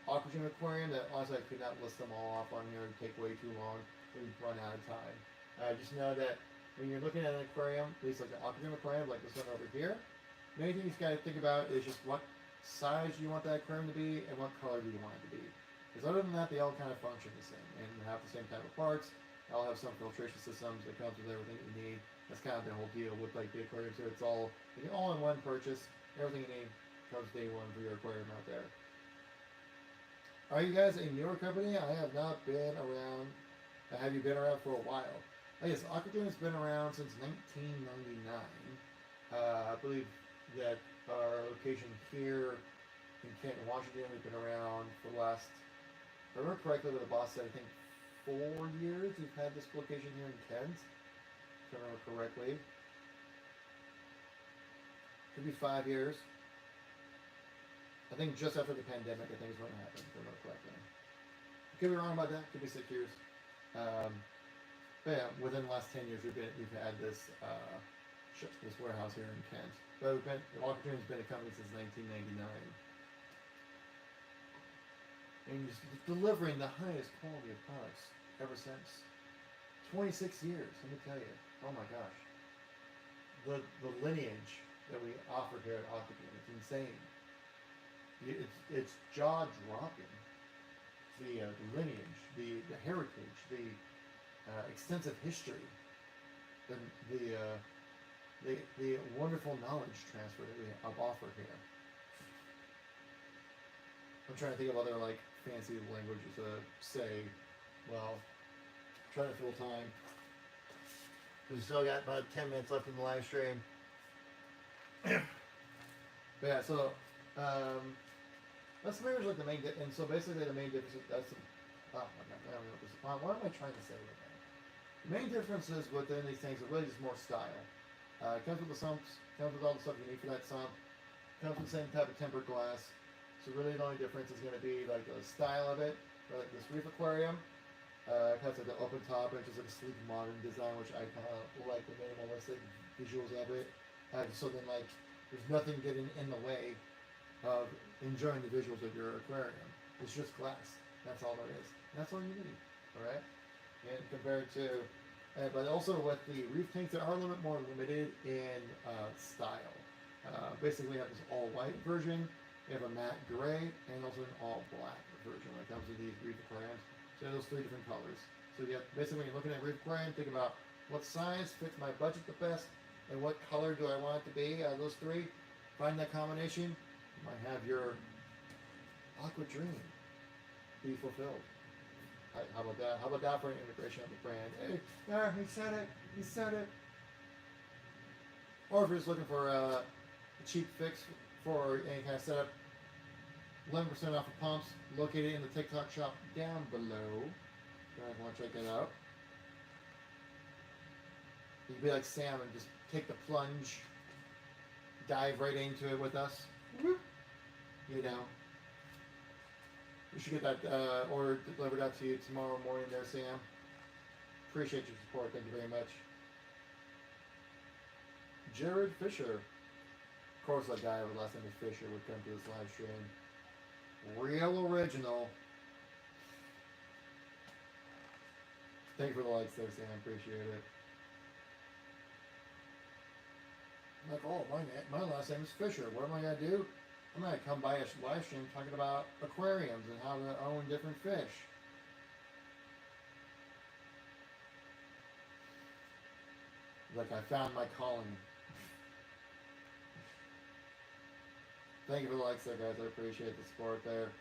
Aquadream aquarium that honestly I could not list them all off on here. It would take way too long. We'd run out of time. Just know that when you're looking at an aquarium, at least like an Aquadream aquarium, like this one over here, the main thing you got to think about is just what size you want that aquarium to be and what color do you want it to be. Because other than that, they all kind of function the same and have the same type of parts. They all have some filtration systems that comes with everything you need. That's kind of the whole deal with like the aquarium. So it's all in one purchase. Everything you need comes day one for your aquarium out there. Are you guys a newer company? I have not been around. Have you been around for a while? Yes, Aquadream has been around since 1999. I believe that our location here in Kent, Washington, we've been around for the last, if I remember correctly, what the boss said, I think 4 years we've had this location here in Kent. If I remember correctly. Could be 5 years. I think just after the pandemic, I think is when it happened, if I remember correctly. Could be wrong about that. Could be 6 years. But yeah, within the last 10 years, we've had this warehouse here in Kent. But Aquadream has been a company since 1999, and just delivering the highest quality of products ever since. 26 years, let me tell you. Oh my gosh, the lineage that we offer here at Aquadream, it's insane. It's jaw dropping. The lineage, the heritage, the extensive history, the wonderful knowledge transfer that we offer here. I'm trying to think of other like fancy languages to say. Well, trying to fill time. We still got about 10 minutes left in the live stream. But yeah, so that's pretty much like the main. And so basically, the main difference. That's oh my god, I don't know what this. What am I trying to say with that? The main differences within these things are really just more style. It comes with the sumps, comes with all the stuff you need for that sump, comes with the same type of tempered glass. So really the only difference is going to be like the style of it. Like this Reef Aquarium, it has like the open top, which is like a sleek modern design, which I kind of like the minimalistic visuals of it. So then like there's nothing getting in the way of enjoying the visuals of your aquarium. It's just glass. That's all there is. That's all you need. Alright? And compared to, but also with the reef tanks, they are a little bit more limited in style. Basically, we have this all white version, we have a matte gray, and also an all black version when it comes to these reef aquariums. So those 3 different colors. So you have, basically, when you're looking at reef aquarium, think about what size fits my budget the best, and what color do I want it to be out of those 3. Find that combination, you might have your Aquadream be fulfilled. How about that? How about that for an integration of the brand? Hey, there, he said it. He said it. Or if you're just looking for a cheap fix for any kind of setup, 11% off of pumps, located in the TikTok shop down below. If you guys want to check that out. You can be like Sam and just take the plunge, dive right into it with us. You know. We should get that order delivered out to you tomorrow morning there, Sam. Appreciate your support. Thank you very much. Jared Fisher. Of course, that guy with the last name is Fisher would come to this live stream. Real original. Thank you for the likes there, Sam. Appreciate it. I'm like, oh, my last name is Fisher. What am I going to do? I'm going to come by a live stream talking about aquariums and how to own different fish. Like I found my calling. Thank you for the likes there, guys. I appreciate the support there.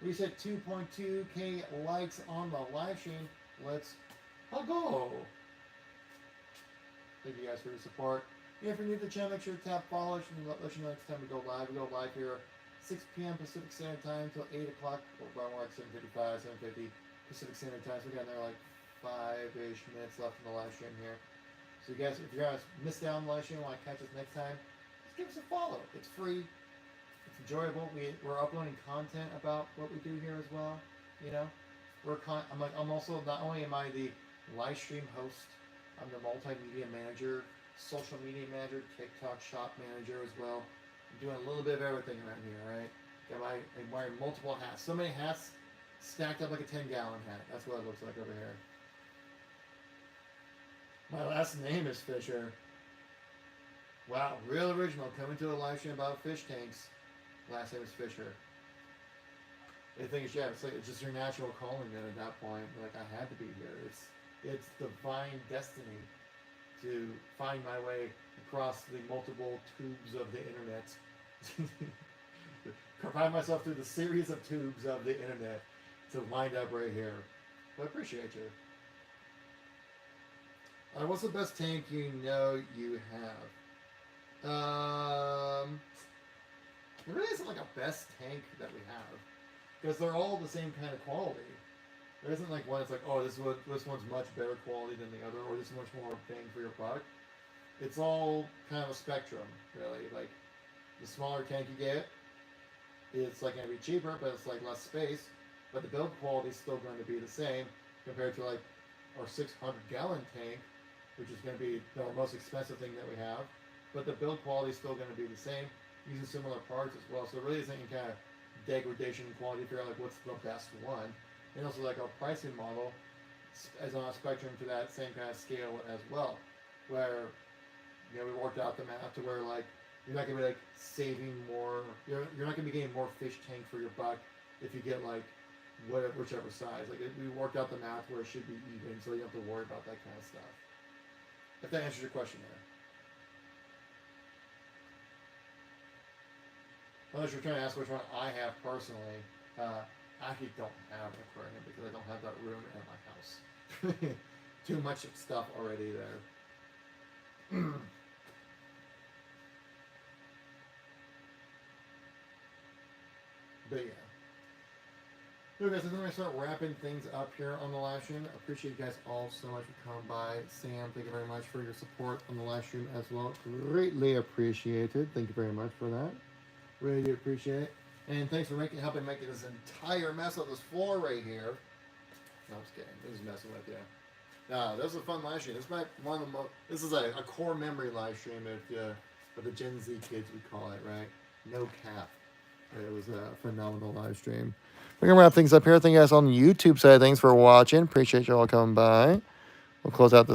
We said 2.2K likes on the live stream. Let's go. Thank you guys for your support. If you're new to the channel, make sure to tap follow. Let you know next time we go live. We go live here 6 p.m. Pacific Standard Time until 8 o'clock, or around like 7:55, 7:50 Pacific Standard Time. So we got there like 5-ish minutes left in the live stream here. So you guys, if you guys missed out on the live stream and want to catch us next time, just give us a follow. It's free. It's enjoyable. We're uploading content about what we do here as well. You know, I'm also, not only am I the live stream host, I'm the multimedia manager, social media manager, TikTok shop manager as well. I'm doing a little bit of everything around here, right? I'm wearing multiple hats. So many hats stacked up like a 10-gallon hat. That's what it looks like over here. My last name is Fisher. Wow, real original. Coming to a live stream about fish tanks. Last name is Fisher. The thing is, yeah, it's just your natural calling then at that point. Like, I had to be here. It's divine destiny to find my way across the multiple tubes of the internet. Find myself through the series of tubes of the internet to wind up right here. But I appreciate you. What's the best tank you know you have? There really isn't like a best tank that we have, because they're all the same kind of quality. There isn't like one that's like, oh, this one's much better quality than the other, or this is much more bang for your buck. It's all kind of a spectrum, really. Like, the smaller tank you get, it's like going to be cheaper, but it's like less space. But the build quality is still going to be the same compared to like our 600-gallon tank, which is going to be the most expensive thing that we have. But the build quality is still going to be the same, using similar parts as well. So it really isn't any kind of degradation in quality. Figure out like what's the best one. And also like our pricing model is on a spectrum to that same kind of scale as well, where, you know, we worked out the math to where like you're not gonna be like saving more. You're not gonna be getting more fish tank for your buck if you get like whichever size. Like we worked out the math where it should be even, so you don't have to worry about that kind of stuff. If that answers your question there. Unless you're trying to ask which one I have personally, I actually don't have an aquarium because I don't have that room at my house. Too much stuff already there. But yeah. So guys, I'm going to start wrapping things up here on the live stream. I appreciate you guys all so much for coming by. Sam, thank you very much for your support on the live stream as well. Greatly appreciated. Thank you very much for that. Really do appreciate it. And thanks for helping make this entire mess of this floor right here. No, I'm just kidding. I'm just messing with you. No, this was a fun live stream. This is one of the most. This is a core memory live stream for the Gen Z kids, we call it, right? No cap. It was a phenomenal live stream. We're gonna wrap things up here. Thank you guys on the YouTube side. Thanks for watching. Appreciate you all coming by. We'll close out this.